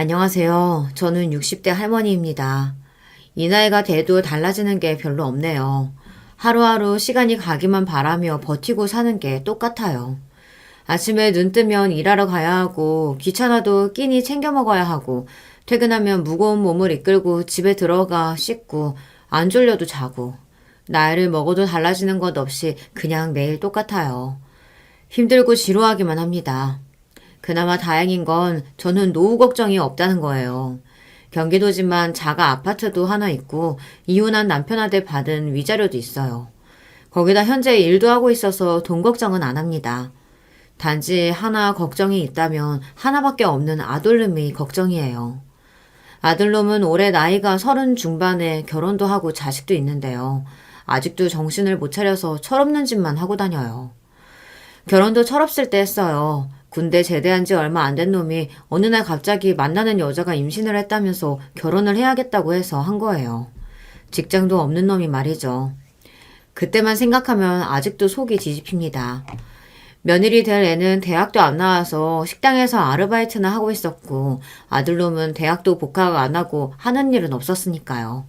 안녕하세요. 저는 60대 할머니입니다. 이 나이가 돼도 달라지는 게 별로 없네요. 하루하루 시간이 가기만 바라며 버티고 사는 게 똑같아요. 아침에 눈 뜨면 일하러 가야 하고, 귀찮아도 끼니 챙겨 먹어야 하고, 퇴근하면 무거운 몸을 이끌고 집에 들어가 씻고, 안 졸려도 자고, 나이를 먹어도 달라지는 것 없이 그냥 매일 똑같아요. 힘들고 지루하기만 합니다. 그나마 다행인 건 저는 노후 걱정이 없다는 거예요. 경기도지만 자가 아파트도 하나 있고 이혼한 남편한테 받은 위자료도 있어요. 거기다 현재 일도 하고 있어서 돈 걱정은 안 합니다. 단지 하나 걱정이 있다면 하나밖에 없는 아들놈이 걱정이에요. 아들놈은 올해 나이가 30 중반에 결혼도 하고 자식도 있는데요. 아직도 정신을 못 차려서 철없는 짓만 하고 다녀요. 결혼도 철없을 때 했어요. 군대 제대한 지 얼마 안 된 놈이 어느 날 갑자기 만나는 여자가 임신을 했다면서 결혼을 해야겠다고 해서 한 거예요. 직장도 없는 놈이 말이죠. 그때만 생각하면 아직도 속이 뒤집힙니다. 며느리 될 애는 대학도 안 나와서 식당에서 아르바이트나 하고 있었고 아들놈은 대학도 복학 안 하고 하는 일은 없었으니까요.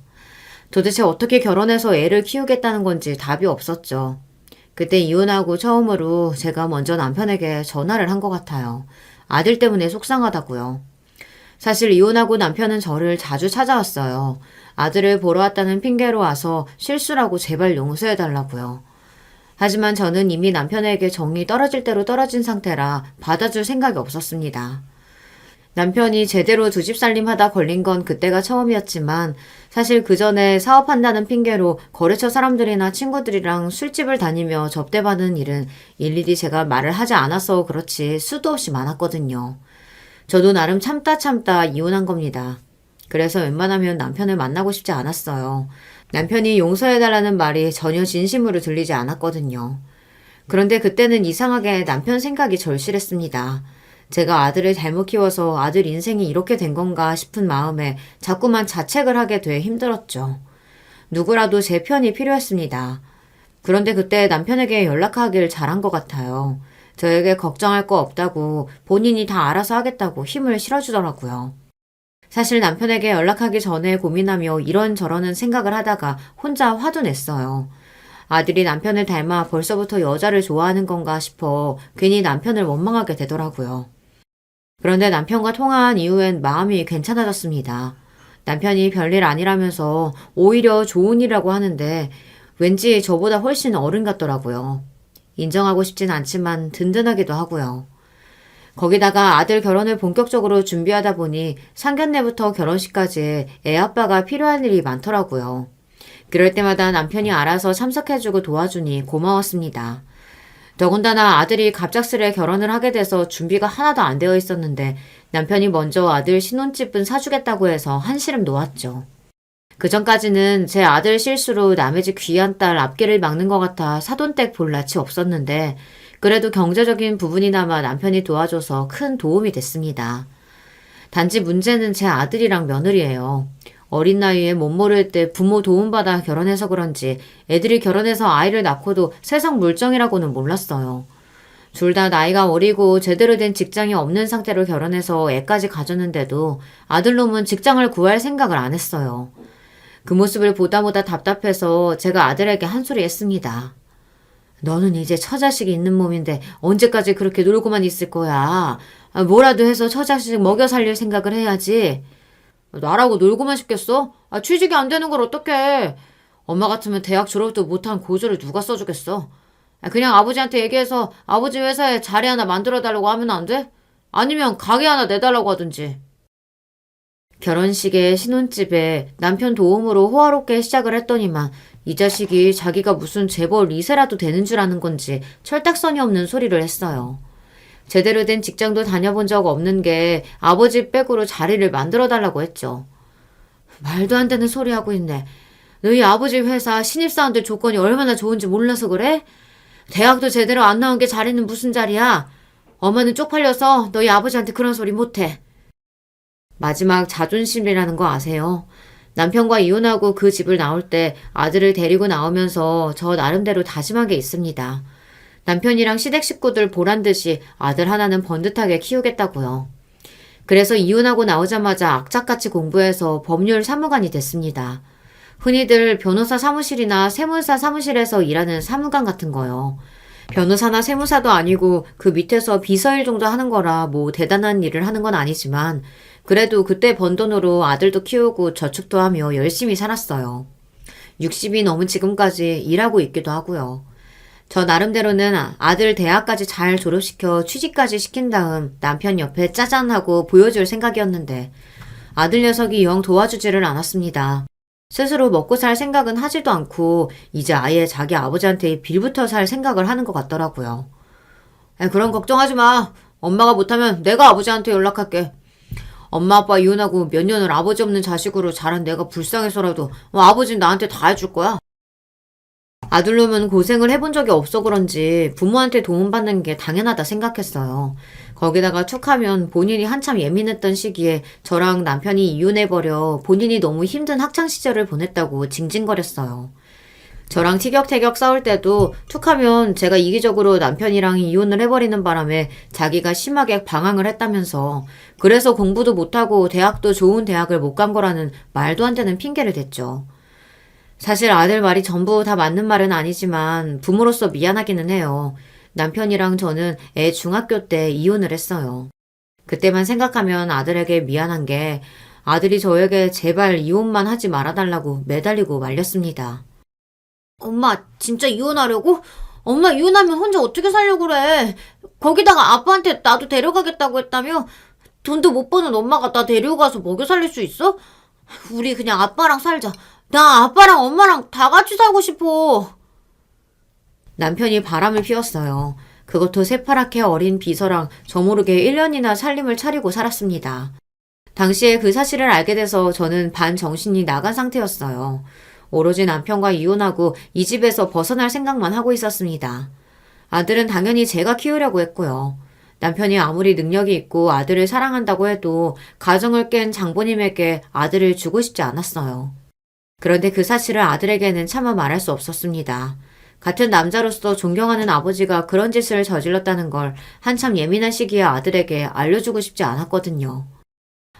도대체 어떻게 결혼해서 애를 키우겠다는 건지 답이 없었죠. 그때 이혼하고 처음으로 제가 먼저 남편에게 전화를 한 것 같아요. 아들 때문에 속상하다고요. 사실 이혼하고 남편은 저를 자주 찾아왔어요. 아들을 보러 왔다는 핑계로 와서 실수라고 제발 용서해달라고요. 하지만 저는 이미 남편에게 정이 떨어질 대로 떨어진 상태라 받아줄 생각이 없었습니다. 남편이 제대로 두 집 살림하다 걸린 건 그때가 처음이었지만 사실 그 전에 사업한다는 핑계로 거래처 사람들이나 친구들이랑 술집을 다니며 접대받은 일은 일일이 제가 말을 하지 않아서 그렇지 수도 없이 많았거든요. 저도 나름 참다 이혼한 겁니다. 그래서 웬만하면 남편을 만나고 싶지 않았어요. 남편이 용서해달라는 말이 전혀 진심으로 들리지 않았거든요. 그런데 그때는 이상하게 남편 생각이 절실했습니다. 제가 아들을 잘못 키워서 아들 인생이 이렇게 된 건가 싶은 마음에 자꾸만 자책을 하게 돼 힘들었죠. 누구라도 제 편이 필요했습니다. 그런데 그때 남편에게 연락하길 잘한 것 같아요. 저에게 걱정할 거 없다고 본인이 다 알아서 하겠다고 힘을 실어주더라고요. 사실 남편에게 연락하기 전에 고민하며 이런저런 생각을 하다가 혼자 화도 냈어요. 아들이 남편을 닮아 벌써부터 여자를 좋아하는 건가 싶어 괜히 남편을 원망하게 되더라고요. 그런데 남편과 통화한 이후엔 마음이 괜찮아졌습니다. 남편이 별일 아니라면서 오히려 좋은 일이라고 하는데 왠지 저보다 훨씬 어른 같더라고요. 인정하고 싶진 않지만 든든하기도 하고요. 거기다가 아들 결혼을 본격적으로 준비하다 보니 상견례부터 결혼식까지 애 아빠가 필요한 일이 많더라고요. 그럴 때마다 남편이 알아서 참석해주고 도와주니 고마웠습니다. 더군다나 아들이 갑작스레 결혼을 하게 돼서 준비가 하나도 안 되어 있었는데 남편이 먼저 아들 신혼집은 사주겠다고 해서 한시름 놓았죠. 그전까지는 제 아들 실수로 남의 집 귀한 딸 앞길을 막는 것 같아 사돈댁 볼 낯이 없었는데 그래도 경제적인 부분이나마 남편이 도와줘서 큰 도움이 됐습니다. 단지 문제는 제 아들이랑 며느리예요. 어린 나이에 못 모를 때 부모 도움받아 결혼해서 그런지 애들이 결혼해서 아이를 낳고도 세상 물정이라고는 몰랐어요. 둘 다 나이가 어리고 제대로 된 직장이 없는 상태로 결혼해서 애까지 가졌는데도 아들놈은 직장을 구할 생각을 안 했어요. 그 모습을 보다 답답해서 제가 아들에게 한 소리 했습니다. 너는 이제 처자식이 있는 몸인데 언제까지 그렇게 놀고만 있을 거야. 뭐라도 해서 처자식 먹여 살릴 생각을 해야지. 나라고 놀고만 싶겠어? 취직이 안 되는 걸 어떡해. 엄마 같으면 대학 졸업도 못한 고졸을 누가 써주겠어. 그냥 아버지한테 얘기해서 아버지 회사에 자리 하나 만들어달라고 하면 안 돼? 아니면 가게 하나 내달라고 하든지. 결혼식에 신혼집에 남편 도움으로 호화롭게 시작을 했더니만 이 자식이 자기가 무슨 재벌 2세라도 되는 줄 아는 건지 철딱서니 없는 소리를 했어요. 제대로 된 직장도 다녀본 적 없는 게 아버지 백으로 자리를 만들어달라고 했죠. 말도 안 되는 소리 하고 있네. 너희 아버지 회사 신입사원들 조건이 얼마나 좋은지 몰라서 그래? 대학도 제대로 안 나온 게 자리는 무슨 자리야? 엄마는 쪽팔려서 너희 아버지한테 그런 소리 못해. 마지막 자존심이라는 거 아세요? 남편과 이혼하고 그 집을 나올 때 아들을 데리고 나오면서 저 나름대로 다짐한 게 있습니다. 남편이랑 시댁 식구들 보란 듯이 아들 하나는 번듯하게 키우겠다고요. 그래서 이혼하고 나오자마자 악착같이 공부해서 법률 사무관이 됐습니다. 흔히들 변호사 사무실이나 세무사 사무실에서 일하는 사무관 같은 거요. 변호사나 세무사도 아니고 그 밑에서 비서일 정도 하는 거라 뭐 대단한 일을 하는 건 아니지만 그래도 그때 번 돈으로 아들도 키우고 저축도 하며 열심히 살았어요. 60이 넘은 지금까지 일하고 있기도 하고요. 저 나름대로는 아들 대학까지 잘 졸업시켜 취직까지 시킨 다음 남편 옆에 짜잔하고 보여줄 생각이었는데 아들 녀석이 영 도와주지를 않았습니다. 스스로 먹고 살 생각은 하지도 않고 이제 아예 자기 아버지한테 빌부터 살 생각을 하는 것 같더라고요. 그런 걱정하지 마. 엄마가 못하면 내가 아버지한테 연락할게. 엄마 아빠 이혼하고 몇 년을 아버지 없는 자식으로 자란 내가 불쌍해서라도 아버지는 나한테 다 해줄 거야. 아들놈은 고생을 해본 적이 없어 그런지 부모한테 도움받는 게 당연하다 생각했어요. 거기다가 툭하면 본인이 한참 예민했던 시기에 저랑 남편이 이혼해버려 본인이 너무 힘든 학창시절을 보냈다고 징징거렸어요. 저랑 티격태격 싸울 때도 툭하면 제가 이기적으로 남편이랑 이혼을 해버리는 바람에 자기가 심하게 방황을 했다면서 그래서 공부도 못하고 대학도 좋은 대학을 못 간 거라는 말도 안 되는 핑계를 댔죠. 사실 아들 말이 전부 다 맞는 말은 아니지만 부모로서 미안하기는 해요. 남편이랑 저는 애 중학교 때 이혼을 했어요. 그때만 생각하면 아들에게 미안한 게 아들이 저에게 제발 이혼만 하지 말아달라고 매달리고 말렸습니다. 엄마, 진짜 이혼하려고? 엄마 이혼하면 혼자 어떻게 살려고 그래? 거기다가 아빠한테 나도 데려가겠다고 했다며? 돈도 못 버는 엄마가 나 데려가서 먹여 살릴 수 있어? 우리 그냥 아빠랑 살자. 나 아빠랑 엄마랑 다 같이 살고 싶어. 남편이 바람을 피웠어요. 그것도 새파랗게 어린 비서랑 저 모르게 1년이나 살림을 차리고 살았습니다. 당시에 그 사실을 알게 돼서 저는 반정신이 나간 상태였어요. 오로지 남편과 이혼하고 이 집에서 벗어날 생각만 하고 있었습니다. 아들은 당연히 제가 키우려고 했고요. 남편이 아무리 능력이 있고 아들을 사랑한다고 해도 가정을 깬 장보님에게 아들을 주고 싶지 않았어요. 그런데 그 사실을 아들에게는 차마 말할 수 없었습니다. 같은 남자로서 존경하는 아버지가 그런 짓을 저질렀다는 걸 한참 예민한 시기에 아들에게 알려주고 싶지 않았거든요.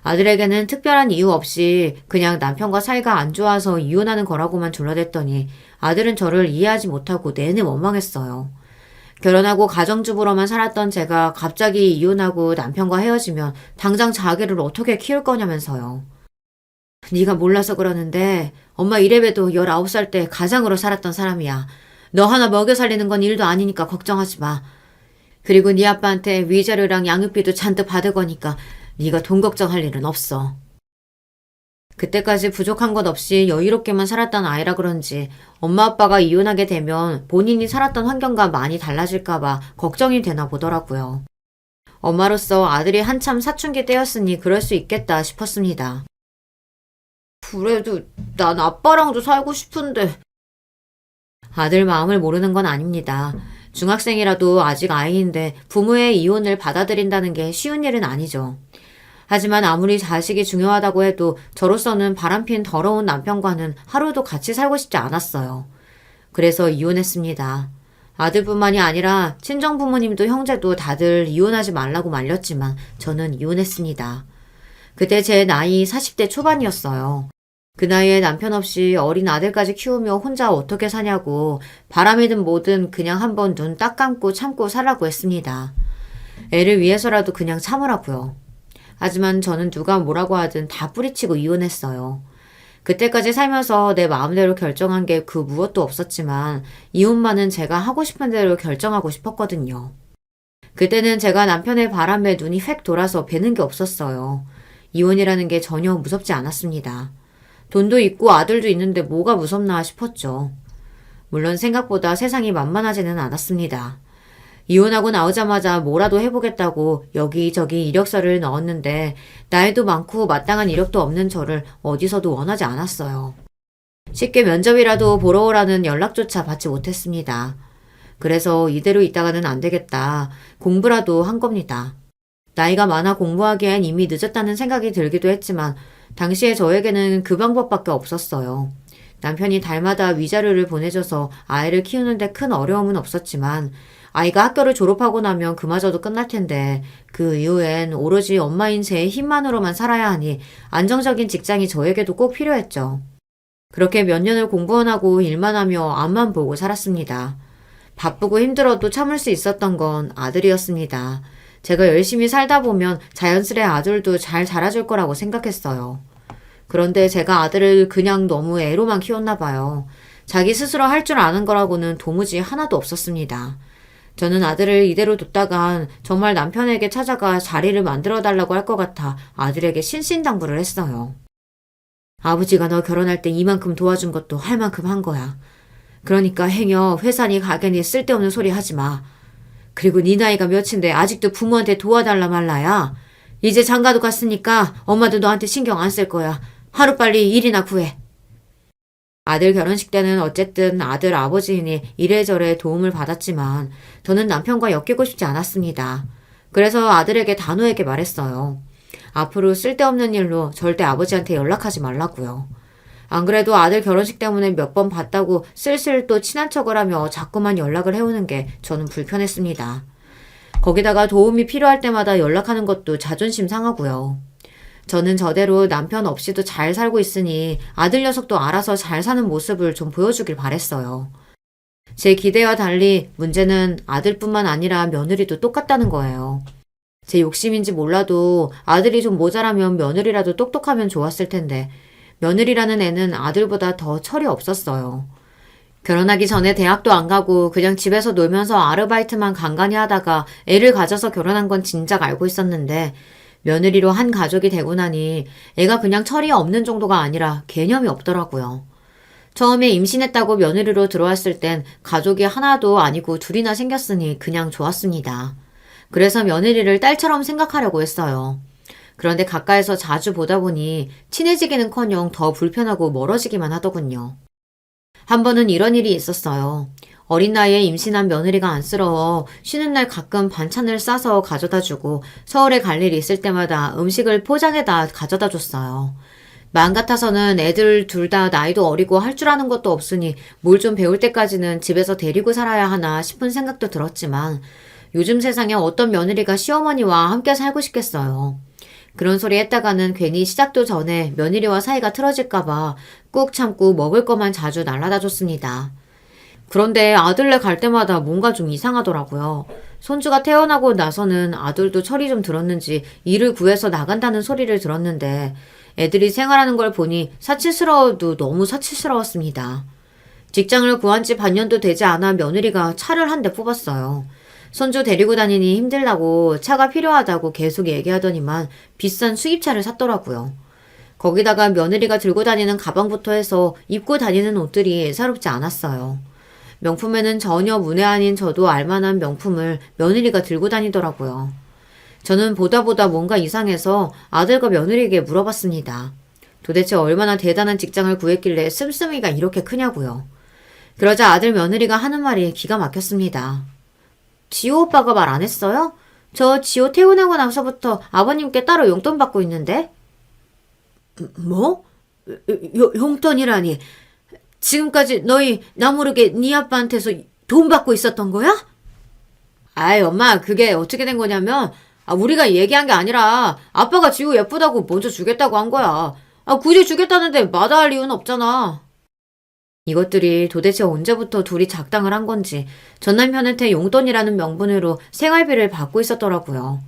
아들에게는 특별한 이유 없이 그냥 남편과 사이가 안 좋아서 이혼하는 거라고만 졸라댔더니 아들은 저를 이해하지 못하고 내내 원망했어요. 결혼하고 가정주부로만 살았던 제가 갑자기 이혼하고 남편과 헤어지면 당장 자기를 어떻게 키울 거냐면서요. 네가 몰라서 그러는데 엄마 이래봬도 19살 때 가장으로 살았던 사람이야. 너 하나 먹여 살리는 건 일도 아니니까 걱정하지 마. 그리고 네 아빠한테 위자료랑 양육비도 잔뜩 받을 거니까 네가 돈 걱정할 일은 없어. 그때까지 부족한 것 없이 여유롭게만 살았던 아이라 그런지 엄마 아빠가 이혼하게 되면 본인이 살았던 환경과 많이 달라질까봐 걱정이 되나 보더라고요. 엄마로서 아들이 한참 사춘기 때였으니 그럴 수 있겠다 싶었습니다. 그래도 난 아빠랑도 살고 싶은데. 아들 마음을 모르는 건 아닙니다. 중학생이라도 아직 아이인데 부모의 이혼을 받아들인다는 게 쉬운 일은 아니죠. 하지만 아무리 자식이 중요하다고 해도 저로서는 바람핀 더러운 남편과는 하루도 같이 살고 싶지 않았어요. 그래서 이혼했습니다. 아들뿐만이 아니라 친정부모님도 형제도 다들 이혼하지 말라고 말렸지만 저는 이혼했습니다. 그때 제 나이 40대 초반이었어요. 그 나이에 남편 없이 어린 아들까지 키우며 혼자 어떻게 사냐고 바람이든 뭐든 그냥 한번 눈 딱 감고 참고 살라고 했습니다. 애를 위해서라도 그냥 참으라고요. 하지만 저는 누가 뭐라고 하든 다 뿌리치고 이혼했어요. 그때까지 살면서 내 마음대로 결정한 게 그 무엇도 없었지만 이혼만은 제가 하고 싶은 대로 결정하고 싶었거든요. 그때는 제가 남편의 바람에 눈이 획 돌아서 배는 게 없었어요. 이혼이라는 게 전혀 무섭지 않았습니다. 돈도 있고 아들도 있는데 뭐가 무섭나 싶었죠. 물론 생각보다 세상이 만만하지는 않았습니다. 이혼하고 나오자마자 뭐라도 해보겠다고 여기저기 이력서를 넣었는데 나이도 많고 마땅한 이력도 없는 저를 어디서도 원하지 않았어요. 쉽게 면접이라도 보러 오라는 연락조차 받지 못했습니다. 그래서 이대로 있다가는 안 되겠다. 공부라도 한 겁니다. 나이가 많아 공부하기엔 이미 늦었다는 생각이 들기도 했지만 당시에 저에게는 그 방법밖에 없었어요. 남편이 달마다 위자료를 보내줘서 아이를 키우는데 큰 어려움은 없었지만 아이가 학교를 졸업하고 나면 그마저도 끝날 텐데 그 이후엔 오로지 엄마인 제 힘만으로만 살아야 하니 안정적인 직장이 저에게도 꼭 필요했죠. 그렇게 몇 년을 공부만 하고 일만 하며 앞만 보고 살았습니다. 바쁘고 힘들어도 참을 수 있었던 건 아들이었습니다. 제가 열심히 살다 보면 자연스레 아들도 잘 자라줄 거라고 생각했어요. 그런데 제가 아들을 그냥 너무 애로만 키웠나 봐요. 자기 스스로 할 줄 아는 거라고는 도무지 하나도 없었습니다. 저는 아들을 이대로 뒀다간 정말 남편에게 찾아가 자리를 만들어 달라고 할 것 같아 아들에게 신신당부를 했어요. 아버지가 너 결혼할 때 이만큼 도와준 것도 할 만큼 한 거야. 그러니까 행여 회사니 가게니 쓸데없는 소리 하지 마. 그리고 네 나이가 몇인데 아직도 부모한테 도와달라 말라야. 이제 장가도 갔으니까 엄마도 너한테 신경 안 쓸 거야. 하루빨리 일이나 구해. 아들 결혼식 때는 어쨌든 아들 아버지이니 이래저래 도움을 받았지만 저는 남편과 엮이고 싶지 않았습니다. 그래서 아들에게 단호하게 말했어요. 앞으로 쓸데없는 일로 절대 아버지한테 연락하지 말라고요. 안 그래도 아들 결혼식 때문에 몇 번 봤다고 슬슬 또 친한 척을 하며 자꾸만 연락을 해오는 게 저는 불편했습니다. 거기다가 도움이 필요할 때마다 연락하는 것도 자존심 상하고요. 저는 저대로 남편 없이도 잘 살고 있으니 아들 녀석도 알아서 잘 사는 모습을 좀 보여주길 바랬어요. 제 기대와 달리 문제는 아들뿐만 아니라 며느리도 똑같다는 거예요. 제 욕심인지 몰라도 아들이 좀 모자라면 며느리라도 똑똑하면 좋았을 텐데 며느리라는 애는 아들보다 더 철이 없었어요. 결혼하기 전에 대학도 안 가고 그냥 집에서 놀면서 아르바이트만 간간히 하다가 애를 가져서 결혼한 건 진작 알고 있었는데 며느리로 한 가족이 되고 나니 애가 그냥 철이 없는 정도가 아니라 개념이 없더라고요. 처음에 임신했다고 며느리로 들어왔을 땐 가족이 하나도 아니고 둘이나 생겼으니 그냥 좋았습니다. 그래서 며느리를 딸처럼 생각하려고 했어요. 그런데 가까이서 자주 보다 보니 친해지기는커녕 더 불편하고 멀어지기만 하더군요. 한 번은 이런 일이 있었어요. 어린 나이에 임신한 며느리가 안쓰러워 쉬는 날 가끔 반찬을 싸서 가져다 주고 서울에 갈 일이 있을 때마다 음식을 포장해다 가져다 줬어요. 마음 같아서는 애들 둘 다 나이도 어리고 할 줄 아는 것도 없으니 뭘 좀 배울 때까지는 집에서 데리고 살아야 하나 싶은 생각도 들었지만 요즘 세상에 어떤 며느리가 시어머니와 함께 살고 싶겠어요. 그런 소리 했다가는 괜히 시작도 전에 며느리와 사이가 틀어질까봐 꾹 참고 먹을 것만 자주 날라다 줬습니다. 그런데 아들네 갈 때마다 뭔가 좀 이상하더라고요. 손주가 태어나고 나서는 아들도 철이 좀 들었는지 일을 구해서 나간다는 소리를 들었는데 애들이 생활하는 걸 보니 사치스러워도 너무 사치스러웠습니다. 직장을 구한 지 반년도 되지 않아 며느리가 차를 한 대 뽑았어요. 손주 데리고 다니니 힘들다고 차가 필요하다고 계속 얘기하더니만 비싼 수입차를 샀더라고요. 거기다가 며느리가 들고 다니는 가방부터 해서 입고 다니는 옷들이 예사롭지 않았어요. 명품에는 전혀 문외 아닌 저도 알만한 명품을 며느리가 들고 다니더라고요. 저는 보다 뭔가 이상해서 아들과 며느리에게 물어봤습니다. 도대체 얼마나 대단한 직장을 구했길래 씀씀이가 이렇게 크냐고요. 그러자 아들 며느리가 하는 말이 기가 막혔습니다. 지호 오빠가 말 안 했어요? 저 지호 퇴근하고 나서부터 아버님께 따로 용돈 받고 있는데? 뭐? 용돈이라니. 지금까지 너희 나 모르게 네 아빠한테서 돈 받고 있었던 거야? 아이 엄마 그게 어떻게 된 거냐면 우리가 얘기한 게 아니라 아빠가 지호 예쁘다고 먼저 주겠다고 한 거야. 굳이 주겠다는데 마다할 이유는 없잖아. 이것들이 도대체 언제부터 둘이 작당을 한 건지 전 남편한테 용돈이라는 명분으로 생활비를 받고 있었더라고요.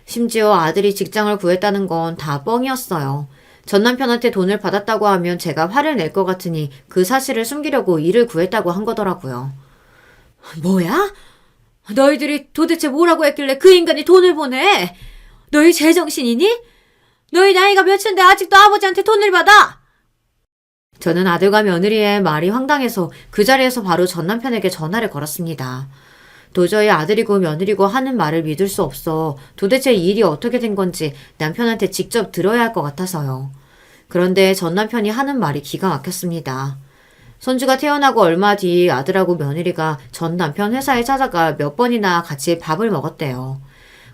심지어 아들이 직장을 구했다는 건 다 뻥이었어요. 전 남편한테 돈을 받았다고 하면 제가 화를 낼 것 같으니 그 사실을 숨기려고 일을 구했다고 한 거더라고요. 뭐야? 너희들이 도대체 뭐라고 했길래 그 인간이 돈을 보내? 너희 제정신이니? 너희 나이가 몇인데 아직도 아버지한테 돈을 받아? 저는 아들과 며느리의 말이 황당해서 그 자리에서 바로 전 남편에게 전화를 걸었습니다. 도저히 아들이고 며느리고 하는 말을 믿을 수 없어 도대체 이 일이 어떻게 된 건지 남편한테 직접 들어야 할 것 같아서요. 그런데 전 남편이 하는 말이 기가 막혔습니다. 손주가 태어나고 얼마 뒤 아들하고 며느리가 전 남편 회사에 찾아가 몇 번이나 같이 밥을 먹었대요.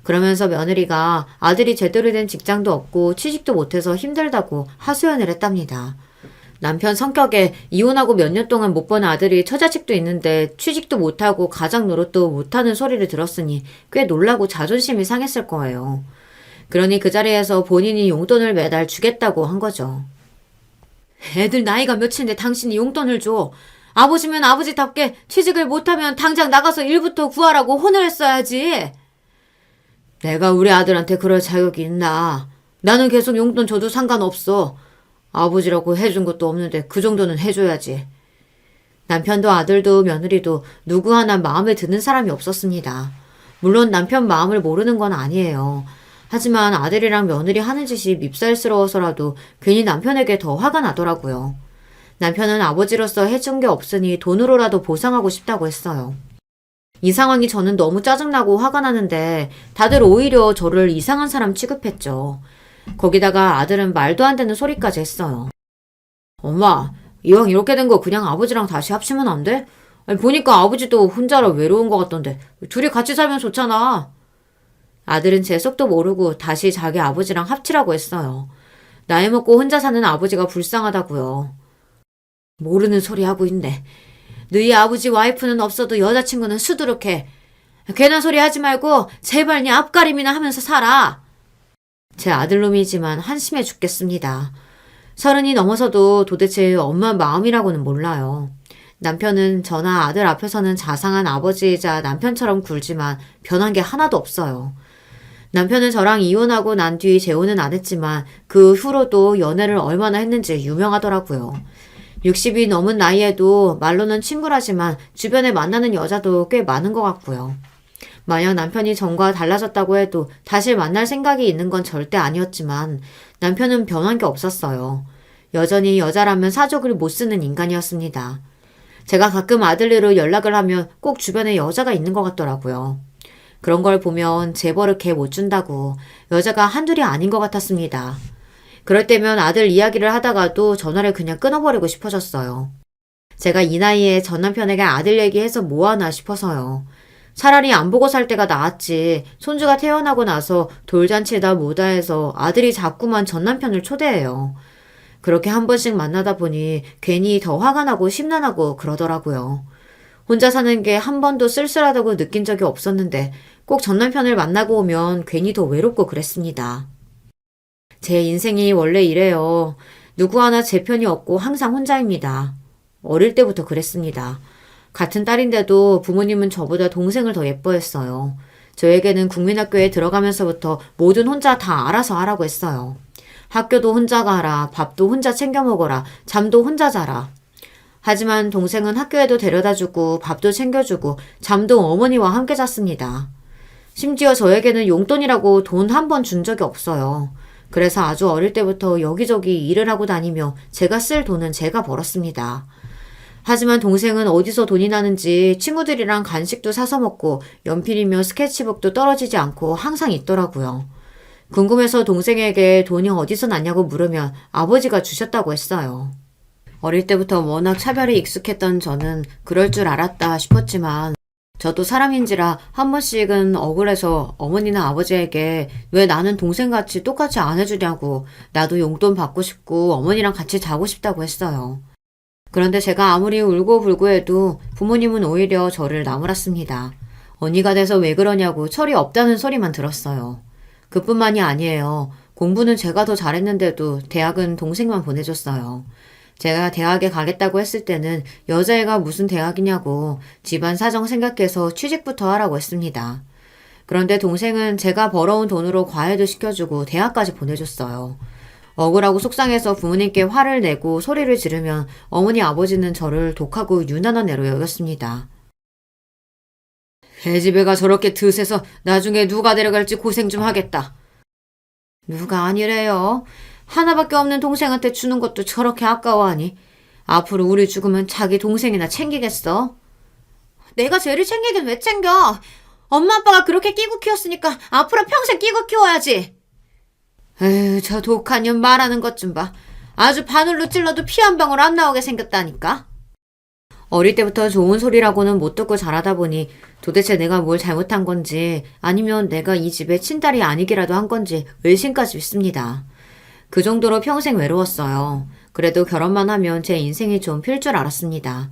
그러면서 며느리가 아들이 제대로 된 직장도 없고 취직도 못해서 힘들다고 하소연을 했답니다. 남편 성격에 이혼하고 몇 년 동안 못 본 아들이 처자식도 있는데 취직도 못하고 가장 노릇도 못하는 소리를 들었으니 꽤 놀라고 자존심이 상했을 거예요. 그러니 그 자리에서 본인이 용돈을 매달 주겠다고 한 거죠. 애들 나이가 몇인데 당신이 용돈을 줘. 아버지면 아버지답게 취직을 못하면 당장 나가서 일부터 구하라고 혼을 했어야지. 내가 우리 아들한테 그럴 자격이 있나. 나는 계속 용돈 줘도 상관없어. 아버지라고 해준 것도 없는데 그 정도는 해줘야지. 남편도 아들도 며느리도 누구 하나 마음에 드는 사람이 없었습니다. 물론 남편 마음을 모르는 건 아니에요. 하지만 아들이랑 며느리 하는 짓이 밉살스러워서라도 괜히 남편에게 더 화가 나더라고요. 남편은 아버지로서 해준 게 없으니 돈으로라도 보상하고 싶다고 했어요. 이 상황이 저는 너무 짜증나고 화가 나는데 다들 오히려 저를 이상한 사람 취급했죠. 거기다가 아들은 말도 안 되는 소리까지 했어요. 엄마, 이왕 이렇게 된 거 그냥 아버지랑 다시 합치면 안 돼? 아니, 보니까 아버지도 혼자라 외로운 것 같던데 둘이 같이 살면 좋잖아. 아들은 제 속도 모르고 다시 자기 아버지랑 합치라고 했어요. 나이 먹고 혼자 사는 아버지가 불쌍하다고요. 모르는 소리 하고 있네. 너희 아버지 와이프는 없어도 여자친구는 수두룩해. 괜한 소리 하지 말고 제발 네 앞가림이나 하면서 살아. 제 아들놈이지만 한심해 죽겠습니다. 30이 넘어서도 도대체 엄마 마음이라고는 몰라요. 남편은 저나 아들 앞에서는 자상한 아버지이자 남편처럼 굴지만 변한 게 하나도 없어요. 남편은 저랑 이혼하고 난 뒤 재혼은 안 했지만 그 후로도 연애를 얼마나 했는지 유명하더라고요. 60이 넘은 나이에도 말로는 친구라지만 주변에 만나는 여자도 꽤 많은 것 같고요. 만약 남편이 전과 달라졌다고 해도 다시 만날 생각이 있는 건 절대 아니었지만 남편은 변한 게 없었어요. 여전히 여자라면 사족을 못 쓰는 인간이었습니다. 제가 가끔 아들리로 연락을 하면 꼭 주변에 여자가 있는 것 같더라고요. 그런 걸 보면 재벌을 개 못 준다고 여자가 한둘이 아닌 것 같았습니다. 그럴 때면 아들 이야기를 하다가도 전화를 그냥 끊어버리고 싶어졌어요. 제가 이 나이에 전 남편에게 아들 얘기해서 뭐하나 싶어서요. 차라리 안 보고 살 때가 나았지. 손주가 태어나고 나서 돌잔치다 뭐다 해서 아들이 자꾸만 전 남편을 초대해요. 그렇게 한 번씩 만나다 보니 괜히 더 화가 나고 심란하고 그러더라고요. 혼자 사는 게 한 번도 쓸쓸하다고 느낀 적이 없었는데 꼭 전 남편을 만나고 오면 괜히 더 외롭고 그랬습니다. 제 인생이 원래 이래요. 누구 하나 제 편이 없고 항상 혼자입니다. 어릴 때부터 그랬습니다. 같은 딸인데도 부모님은 저보다 동생을 더 예뻐했어요. 저에게는 국민학교에 들어가면서부터 뭐든 혼자 다 알아서 하라고 했어요. 학교도 혼자 가라, 밥도 혼자 챙겨 먹어라, 잠도 혼자 자라. 하지만 동생은 학교에도 데려다주고 밥도 챙겨주고 잠도 어머니와 함께 잤습니다. 심지어 저에게는 용돈이라고 돈 한 번 준 적이 없어요. 그래서 아주 어릴 때부터 여기저기 일을 하고 다니며 제가 쓸 돈은 제가 벌었습니다. 하지만 동생은 어디서 돈이 나는지 친구들이랑 간식도 사서 먹고 연필이며 스케치북도 떨어지지 않고 항상 있더라고요. 궁금해서 동생에게 돈이 어디서 났냐고 물으면 아버지가 주셨다고 했어요. 어릴 때부터 워낙 차별이 익숙했던 저는 그럴 줄 알았다 싶었지만 저도 사람인지라 한 번씩은 억울해서 어머니나 아버지에게 왜 나는 동생같이 똑같이 안 해주냐고 나도 용돈 받고 싶고 어머니랑 같이 자고 싶다고 했어요. 그런데 제가 아무리 울고불고 해도 부모님은 오히려 저를 나무랐습니다. 언니가 돼서 왜 그러냐고 철이 없다는 소리만 들었어요. 그뿐만이 아니에요. 공부는 제가 더 잘했는데도 대학은 동생만 보내줬어요. 제가 대학에 가겠다고 했을 때는 여자애가 무슨 대학이냐고 집안 사정 생각해서 취직부터 하라고 했습니다. 그런데 동생은 제가 벌어온 돈으로 과외도 시켜주고 대학까지 보내줬어요. 억울하고 속상해서 부모님께 화를 내고 소리를 지르면 어머니 아버지는 저를 독하고 유난한 애로 여겼습니다. 애집애가 저렇게 드세서 나중에 누가 데려갈지 고생 좀 하겠다. 누가 아니래요. 하나밖에 없는 동생한테 주는 것도 저렇게 아까워하니 앞으로 우리 죽으면 자기 동생이나 챙기겠어? 내가 쟤를 챙기긴 왜 챙겨? 엄마 아빠가 그렇게 끼고 키웠으니까 앞으로 평생 끼고 키워야지. 에휴, 저 독한 년 말하는 것 좀 봐. 아주 바늘로 찔러도 피 한 방울 안 나오게 생겼다니까. 어릴 때부터 좋은 소리라고는 못 듣고 자라다 보니 도대체 내가 뭘 잘못한 건지 아니면 내가 이 집의 친딸이 아니기라도 한 건지 의심까지 있습니다. 그 정도로 평생 외로웠어요. 그래도 결혼만 하면 제 인생이 좀 필 줄 알았습니다.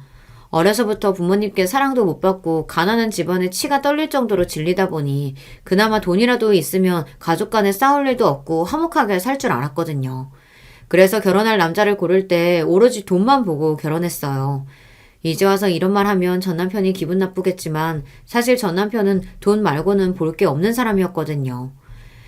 어려서부터 부모님께 사랑도 못 받고 가난한 집안에 치가 떨릴 정도로 질리다 보니 그나마 돈이라도 있으면 가족 간에 싸울 일도 없고 화목하게 살 줄 알았거든요. 그래서 결혼할 남자를 고를 때 오로지 돈만 보고 결혼했어요. 이제 와서 이런 말 하면 전 남편이 기분 나쁘겠지만 사실 전 남편은 돈 말고는 볼 게 없는 사람이었거든요.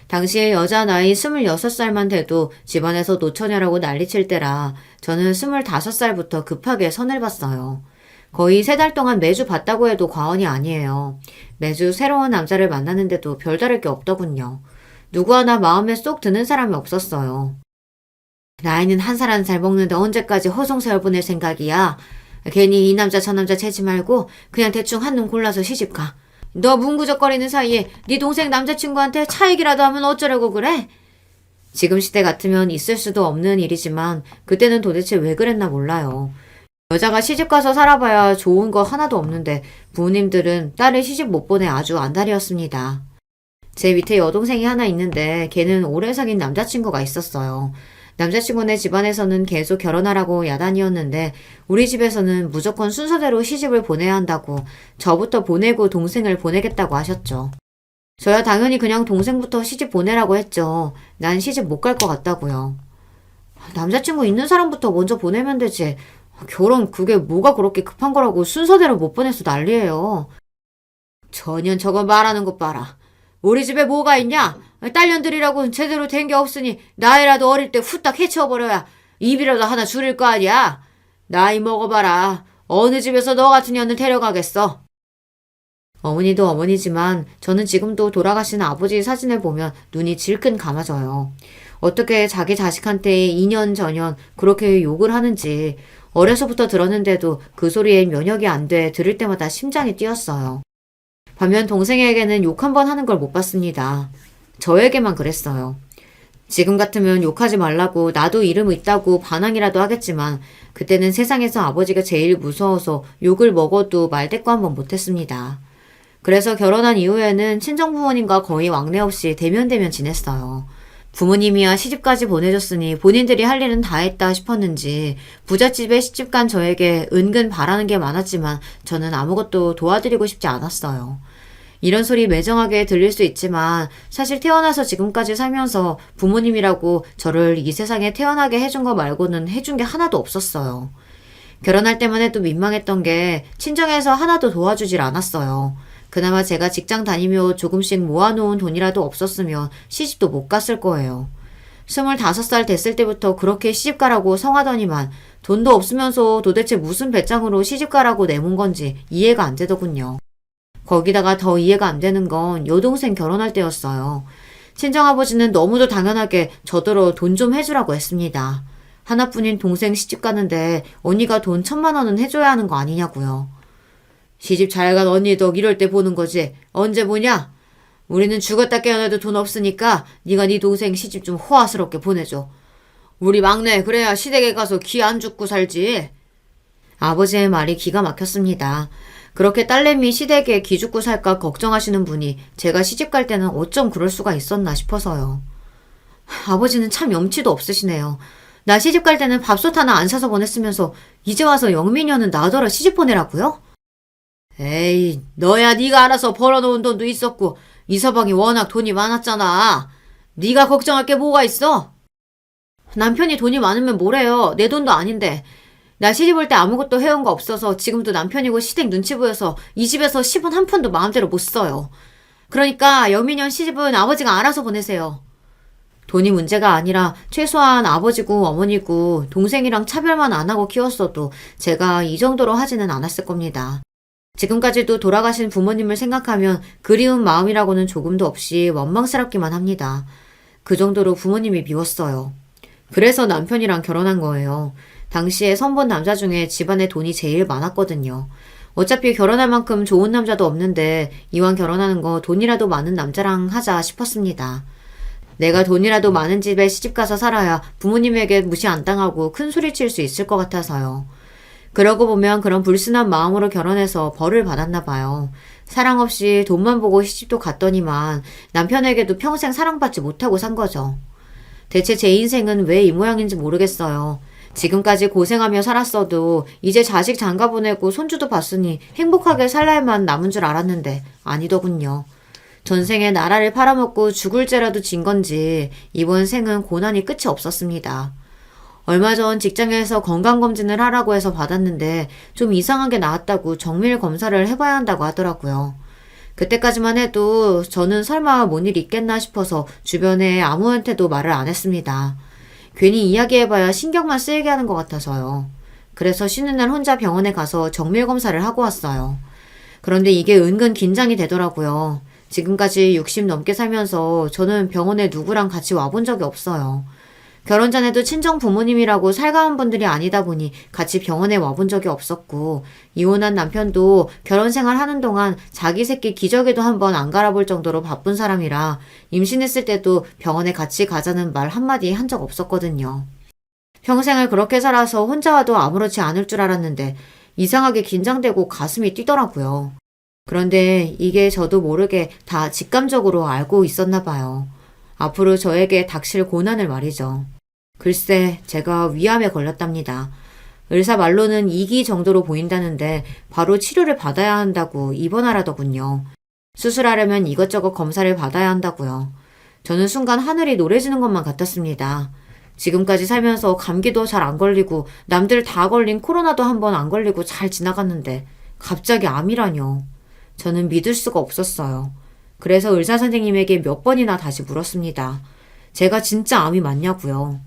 당시에 여자 나이 26살만 돼도 집안에서 노처녀라고 난리칠 때라 저는 25살부터 급하게 선을 봤어요. 거의 3달 동안 매주 봤다고 해도 과언이 아니에요. 매주 새로운 남자를 만나는데도 별다를 게 없더군요. 누구 하나 마음에 쏙 드는 사람이 없었어요. 나이는 한 살 한 살 먹는데 언제까지 허송세월 보낼 생각이야? 괜히 이 남자 저 남자 재지 말고 그냥 대충 한눈 골라서 시집가. 너 문구적거리는 사이에 네 동생 남자친구한테 차 얘기라도 하면 어쩌려고 그래? 지금 시대 같으면 있을 수도 없는 일이지만 그때는 도대체 왜 그랬나 몰라요. 여자가 시집가서 살아봐야 좋은 거 하나도 없는데 부모님들은 딸을 시집 못 보내 아주 안달이었습니다. 제 밑에 여동생이 하나 있는데 걔는 오래 사귄 남자친구가 있었어요. 남자친구네 집안에서는 계속 결혼하라고 야단이었는데 우리 집에서는 무조건 순서대로 시집을 보내야 한다고 저부터 보내고 동생을 보내겠다고 하셨죠. 저야 당연히 그냥 동생부터 시집 보내라고 했죠. 난 시집 못 갈 것 같다고요. 남자친구 있는 사람부터 먼저 보내면 되지. 결혼 그게 뭐가 그렇게 급한 거라고 순서대로 못 보내서 난리예요. 전혀 저거 말하는 것 봐라. 우리 집에 뭐가 있냐? 딸년들이라고 제대로 된 게 없으니 나이라도 어릴 때 후딱 해치워버려야 입이라도 하나 줄일 거 아니야? 나이 먹어봐라. 어느 집에서 너 같은 년을 데려가겠어? 어머니도 어머니지만 저는 지금도 돌아가신 아버지 사진을 보면 눈이 질끈 감아져요. 어떻게 자기 자식한테 2년 전년 그렇게 욕을 하는지 어려서부터 들었는데도 그 소리에 면역이 안 돼 들을 때마다 심장이 뛰었어요. 반면 동생에게는 욕 한 번 하는 걸 못 봤습니다. 저에게만 그랬어요. 지금 같으면 욕하지 말라고 나도 이름 있다고 반항이라도 하겠지만 그때는 세상에서 아버지가 제일 무서워서 욕을 먹어도 말대꾸 한 번 못했습니다. 그래서 결혼한 이후에는 친정부모님과 거의 왕래 없이 대면대면 지냈어요. 부모님이야 시집까지 보내줬으니 본인들이 할 일은 다 했다 싶었는지 부잣집에 시집간 저에게 은근 바라는 게 많았지만 저는 아무것도 도와드리고 싶지 않았어요. 이런 소리 매정하게 들릴 수 있지만 사실 태어나서 지금까지 살면서 부모님이라고 저를 이 세상에 태어나게 해준 거 말고는 해준 게 하나도 없었어요. 결혼할 때만 해도 민망했던 게 친정에서 하나도 도와주질 않았어요. 그나마 제가 직장 다니며 조금씩 모아놓은 돈이라도 없었으면 시집도 못 갔을 거예요. 25살 됐을 때부터 그렇게 시집가라고 성하더니만 돈도 없으면서 도대체 무슨 배짱으로 시집가라고 내몬 건지 이해가 안 되더군요. 거기다가 더 이해가 안 되는 건 여동생 결혼할 때였어요. 친정아버지는 너무도 당연하게 저더러 돈 좀 해주라고 했습니다. 하나뿐인 동생 시집 가는데 언니가 돈 1,000만 원은 해줘야 하는 거 아니냐고요. 시집 잘 간 언니 덕 이럴 때 보는 거지. 언제 보냐? 우리는 죽었다 깨어나도 돈 없으니까 네가 네 동생 시집 좀 호화스럽게 보내줘. 우리 막내 그래야 시댁에 가서 기 안 죽고 살지. 아버지의 말이 기가 막혔습니다. 그렇게 딸내미 시댁에 기 죽고 살까 걱정하시는 분이 제가 시집 갈 때는 어쩜 그럴 수가 있었나 싶어서요. 아버지는 참 염치도 없으시네요. 나 시집 갈 때는 밥솥 하나 안 사서 보냈으면서 이제 와서 영민이는 나더러 시집 보내라고요? 에이, 너야 네가 알아서 벌어놓은 돈도 있었고 이 서방이 워낙 돈이 많았잖아. 네가 걱정할 게 뭐가 있어? 남편이 돈이 많으면 뭐래요. 내 돈도 아닌데. 나 시집 올 때 아무것도 해온 거 없어서 지금도 남편이고 시댁 눈치 보여서 이 집에서 10원 한 푼도 마음대로 못 써요. 그러니까 영민이 시집은 아버지가 알아서 보내세요. 돈이 문제가 아니라 최소한 아버지고 어머니고 동생이랑 차별만 안 하고 키웠어도 제가 이 정도로 하지는 않았을 겁니다. 지금까지도 돌아가신 부모님을 생각하면 그리운 마음이라고는 조금도 없이 원망스럽기만 합니다. 그 정도로 부모님이 미웠어요. 그래서 남편이랑 결혼한 거예요. 당시에 선본 남자 중에 집안에 돈이 제일 많았거든요. 어차피 결혼할 만큼 좋은 남자도 없는데 이왕 결혼하는 거 돈이라도 많은 남자랑 하자 싶었습니다. 내가 돈이라도 많은 집에 시집가서 살아야 부모님에게 무시 안 당하고 큰 소리 칠 수 있을 것 같아서요. 그러고 보면 그런 불순한 마음으로 결혼해서 벌을 받았나 봐요. 사랑 없이 돈만 보고 시집도 갔더니만 남편에게도 평생 사랑받지 못하고 산 거죠. 대체 제 인생은 왜 이 모양인지 모르겠어요. 지금까지 고생하며 살았어도 이제 자식 장가 보내고 손주도 봤으니 행복하게 살 날만 남은 줄 알았는데 아니더군요. 전생에 나라를 팔아먹고 죽을 죄라도 진 건지 이번 생은 고난이 끝이 없었습니다. 얼마 전 직장에서 건강검진을 하라고 해서 받았는데 좀 이상하게 나왔다고 정밀 검사를 해봐야 한다고 하더라고요. 그때까지만 해도 저는 설마 뭔 일 있겠나 싶어서 주변에 아무한테도 말을 안 했습니다. 괜히 이야기해봐야 신경만 쓰이게 하는 것 같아서요. 그래서 쉬는 날 혼자 병원에 가서 정밀 검사를 하고 왔어요. 그런데 이게 은근 긴장이 되더라고요. 지금까지 60 넘게 살면서 저는 병원에 누구랑 같이 와본 적이 없어요. 결혼 전에도 친정 부모님이라고 살가운 분들이 아니다 보니 같이 병원에 와본 적이 없었고, 이혼한 남편도 결혼 생활 하는 동안 자기 새끼 기저귀도 한번 안 갈아볼 정도로 바쁜 사람이라 임신했을 때도 병원에 같이 가자는 말 한마디 한 적 없었거든요. 평생을 그렇게 살아서 혼자 와도 아무렇지 않을 줄 알았는데 이상하게 긴장되고 가슴이 뛰더라고요. 그런데 이게 저도 모르게 다 직감적으로 알고 있었나 봐요. 앞으로 저에게 닥칠 고난을 말이죠. 글쎄, 제가 위암에 걸렸답니다. 의사 말로는 2기 정도로 보인다는데 바로 치료를 받아야 한다고 입원하라더군요. 수술하려면 이것저것 검사를 받아야 한다고요. 저는 순간 하늘이 노래지는 것만 같았습니다. 지금까지 살면서 감기도 잘 안 걸리고 남들 다 걸린 코로나도 한 번 안 걸리고 잘 지나갔는데 갑자기 암이라뇨. 저는 믿을 수가 없었어요. 그래서 의사 선생님에게 몇 번이나 다시 물었습니다. 제가 진짜 암이 맞냐고요.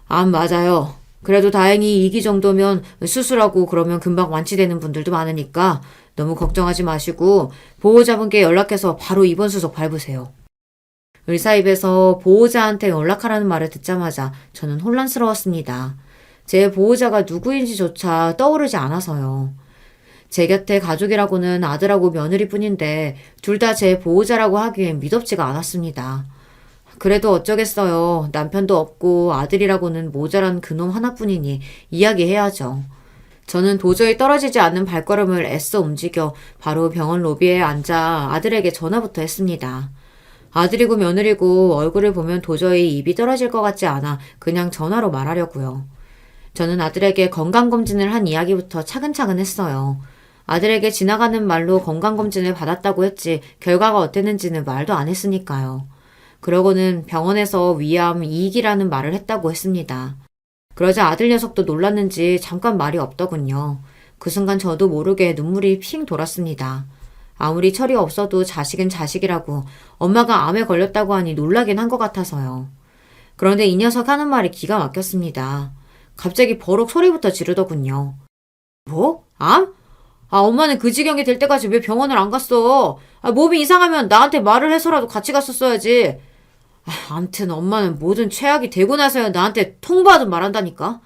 암 맞아요. 그래도 다행히 2기 정도면 수술하고 그러면 금방 완치되는 분들도 많으니까 너무 걱정하지 마시고 보호자분께 연락해서 바로 입원 수속 밟으세요. 의사 입에서 보호자한테 연락하라는 말을 듣자마자 저는 혼란스러웠습니다. 제 보호자가 누구인지조차 떠오르지 않아서요. 제 곁에 가족이라고는 아들하고 며느리뿐인데 둘 다 제 보호자라고 하기엔 미덥지가 않았습니다. 그래도 어쩌겠어요. 남편도 없고 아들이라고는 모자란 그놈 하나뿐이니 이야기해야죠. 저는 도저히 떨어지지 않는 발걸음을 애써 움직여 바로 병원 로비에 앉아 아들에게 전화부터 했습니다. 아들이고 며느리고 얼굴을 보면 도저히 입이 떨어질 것 같지 않아 그냥 전화로 말하려고요. 저는 아들에게 건강검진을 한 이야기부터 차근차근 했어요. 아들에게 지나가는 말로 건강검진을 받았다고 했지 결과가 어땠는지는 말도 안 했으니까요. 그러고는 병원에서 위암 2기라는 말을 했다고 했습니다. 그러자 아들 녀석도 놀랐는지 잠깐 말이 없더군요. 그 순간 저도 모르게 눈물이 핑 돌았습니다. 아무리 철이 없어도 자식은 자식이라고 엄마가 암에 걸렸다고 하니 놀라긴 한 것 같아서요. 그런데 이 녀석 하는 말이 기가 막혔습니다. 갑자기 버럭 소리부터 지르더군요. 뭐? 암? 엄마는 그 지경이 될 때까지 왜 병원을 안 갔어? 몸이 이상하면 나한테 말을 해서라도 같이 갔었어야지. 암튼 엄마는 모든 최악이 되고 나서야 나한테 통보하듯 말한다니까.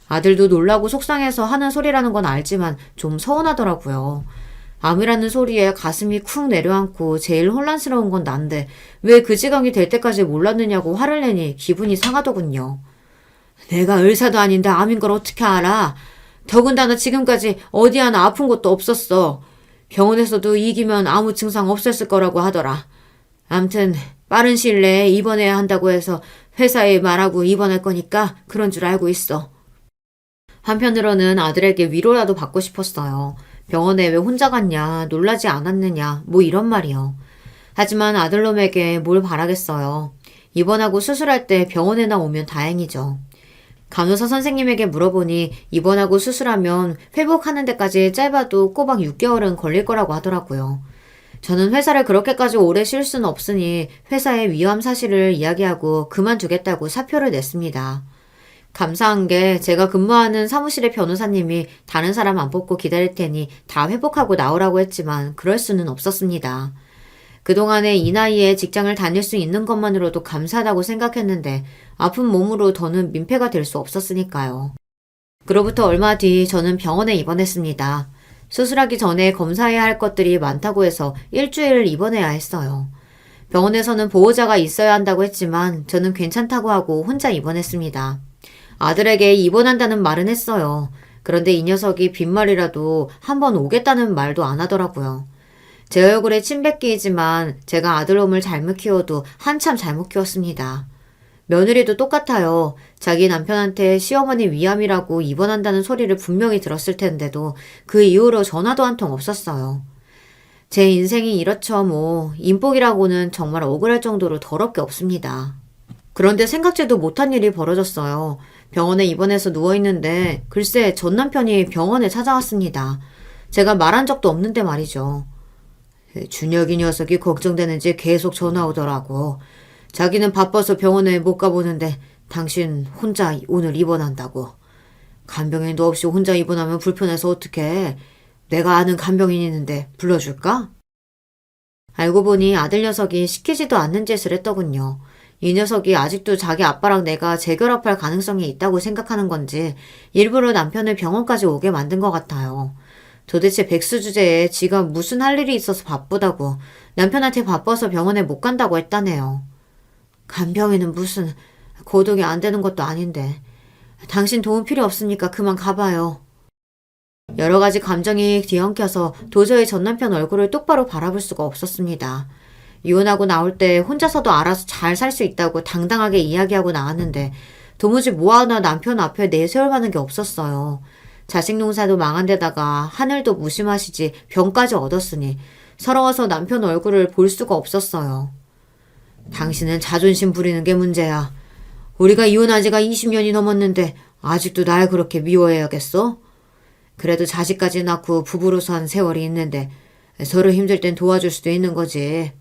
아들도 놀라고 속상해서 하는 소리라는 건 알지만 좀 서운하더라고요. 암이라는 소리에 가슴이 쿵 내려앉고 제일 혼란스러운 건 난데 왜 그 지경이 될 때까지 몰랐느냐고 화를 내니 기분이 상하더군요. 내가 의사도 아닌데 암인 걸 어떻게 알아? 더군다나 지금까지 어디 하나 아픈 곳도 없었어. 병원에서도 이기면 아무 증상 없었을 거라고 하더라. 암튼 빠른 시일 내에 입원해야 한다고 해서 회사에 말하고 입원할 거니까 그런 줄 알고 있어. 한편으로는 아들에게 위로라도 받고 싶었어요. 병원에 왜 혼자 갔냐, 놀라지 않았느냐, 뭐 이런 말이요. 하지만 아들놈에게 뭘 바라겠어요. 입원하고 수술할 때 병원에나 오면 다행이죠. 간호사 선생님에게 물어보니 입원하고 수술하면 회복하는 데까지 짧아도 꼬박 6개월은 걸릴 거라고 하더라고요. 저는 회사를 그렇게까지 오래 쉴 수는 없으니 회사에 위험 사실을 이야기하고 그만두겠다고 사표를 냈습니다. 감사한 게 제가 근무하는 사무실의 변호사님이 다른 사람 안 뽑고 기다릴 테니 다 회복하고 나오라고 했지만 그럴 수는 없었습니다. 그동안에 이 나이에 직장을 다닐 수 있는 것만으로도 감사하다고 생각했는데 아픈 몸으로 더는 민폐가 될 수 없었으니까요. 그로부터 얼마 뒤 저는 병원에 입원했습니다. 수술하기 전에 검사해야 할 것들이 많다고 해서 일주일을 입원해야 했어요. 병원에서는 보호자가 있어야 한다고 했지만 저는 괜찮다고 하고 혼자 입원했습니다. 아들에게 입원한다는 말은 했어요. 그런데 이 녀석이 빈말이라도 한번 오겠다는 말도 안 하더라고요. 제 얼굴에 침 뱉기이지만 제가 아들놈을 잘못 키워도 한참 잘못 키웠습니다. 며느리도 똑같아요. 자기 남편한테 시어머니 위암이라고 입원한다는 소리를 분명히 들었을 텐데도 그 이후로 전화도 한 통 없었어요. 제 인생이 이렇죠 뭐. 인복이라고는 정말 억울할 정도로 더럽게 없습니다. 그런데 생각지도 못한 일이 벌어졌어요. 병원에 입원해서 누워있는데 글쎄 전 남편이 병원에 찾아왔습니다. 제가 말한 적도 없는데 말이죠. 준혁이 녀석이 걱정되는지 계속 전화 오더라고. 자기는 바빠서 병원에 못 가보는데 당신 혼자 오늘 입원한다고. 간병인도 없이 혼자 입원하면 불편해서 어떡해. 내가 아는 간병인이 있는데 불러줄까? 알고 보니 아들 녀석이 시키지도 않는 짓을 했더군요. 이 녀석이 아직도 자기 아빠랑 내가 재결합할 가능성이 있다고 생각하는 건지 일부러 남편을 병원까지 오게 만든 것 같아요. 도대체 백수 주제에 지가 무슨 할 일이 있어서 바쁘다고 남편한테 바빠서 병원에 못 간다고 했다네요. 간병인은 무슨 고독이 안 되는 것도 아닌데 당신 도움 필요 없으니까 그만 가봐요. 여러 가지 감정이 뒤엉켜서 도저히 전 남편 얼굴을 똑바로 바라볼 수가 없었습니다. 이혼하고 나올 때 혼자서도 알아서 잘 살 수 있다고 당당하게 이야기하고 나왔는데 도무지 뭐하나 남편 앞에 내세울 만한 게 없었어요. 자식 농사도 망한 데다가 하늘도 무심하시지 병까지 얻었으니 서러워서 남편 얼굴을 볼 수가 없었어요. 당신은 자존심 부리는 게 문제야. 우리가 이혼한 지가 20년이 넘었는데 아직도 날 그렇게 미워해야겠어? 그래도 자식까지 낳고 부부로서 한 세월이 있는데 서로 힘들 땐 도와줄 수도 있는 거지.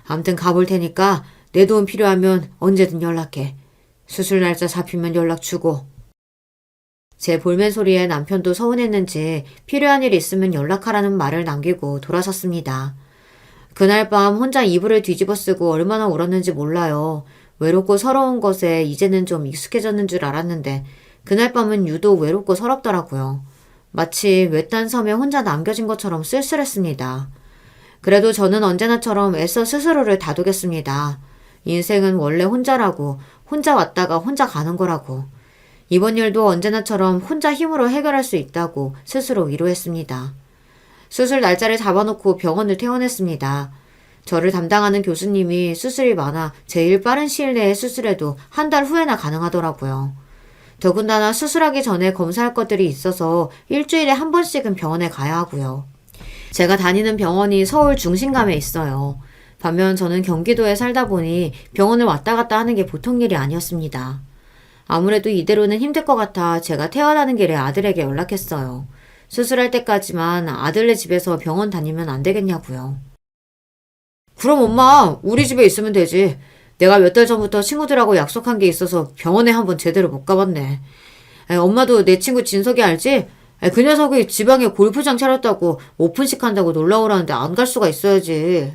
암튼 가볼 테니까 내 도움 필요하면 언제든 연락해. 수술 날짜 잡히면 연락 주고. 제 볼멘 소리에 남편도 서운했는지 필요한 일 있으면 연락하라는 말을 남기고 돌아섰습니다. 그날 밤 혼자 이불을 뒤집어 쓰고 얼마나 울었는지 몰라요. 외롭고 서러운 것에 이제는 좀 익숙해졌는 줄 알았는데 그날 밤은 유독 외롭고 서럽더라고요. 마치 외딴 섬에 혼자 남겨진 것처럼 쓸쓸했습니다. 그래도 저는 언제나처럼 애써 스스로를 다독였습니다. 인생은 원래 혼자라고, 혼자 왔다가 혼자 가는 거라고. 이번 일도 언제나처럼 혼자 힘으로 해결할 수 있다고 스스로 위로했습니다. 수술 날짜를 잡아놓고 병원을 퇴원했습니다. 저를 담당하는 교수님이 수술이 많아 제일 빠른 시일 내에 수술해도 한 달 후에나 가능하더라고요. 더군다나 수술하기 전에 검사할 것들이 있어서 일주일에 한 번씩은 병원에 가야 하고요. 제가 다니는 병원이 서울 중심감에 있어요. 반면 저는 경기도에 살다 보니 병원을 왔다 갔다 하는 게 보통 일이 아니었습니다. 아무래도 이대로는 힘들 것 같아 제가 퇴원하는 길에 아들에게 연락했어요. 수술할 때까지만 아들네 집에서 병원 다니면 안 되겠냐고요. 그럼 엄마 우리 집에 있으면 되지. 내가 몇 달 전부터 친구들하고 약속한 게 있어서 병원에 한번 제대로 못 가봤네. 엄마도 내 친구 진석이 알지? 그 녀석이 지방에 골프장 차렸다고 오픈식 한다고 놀러오라는데 안 갈 수가 있어야지.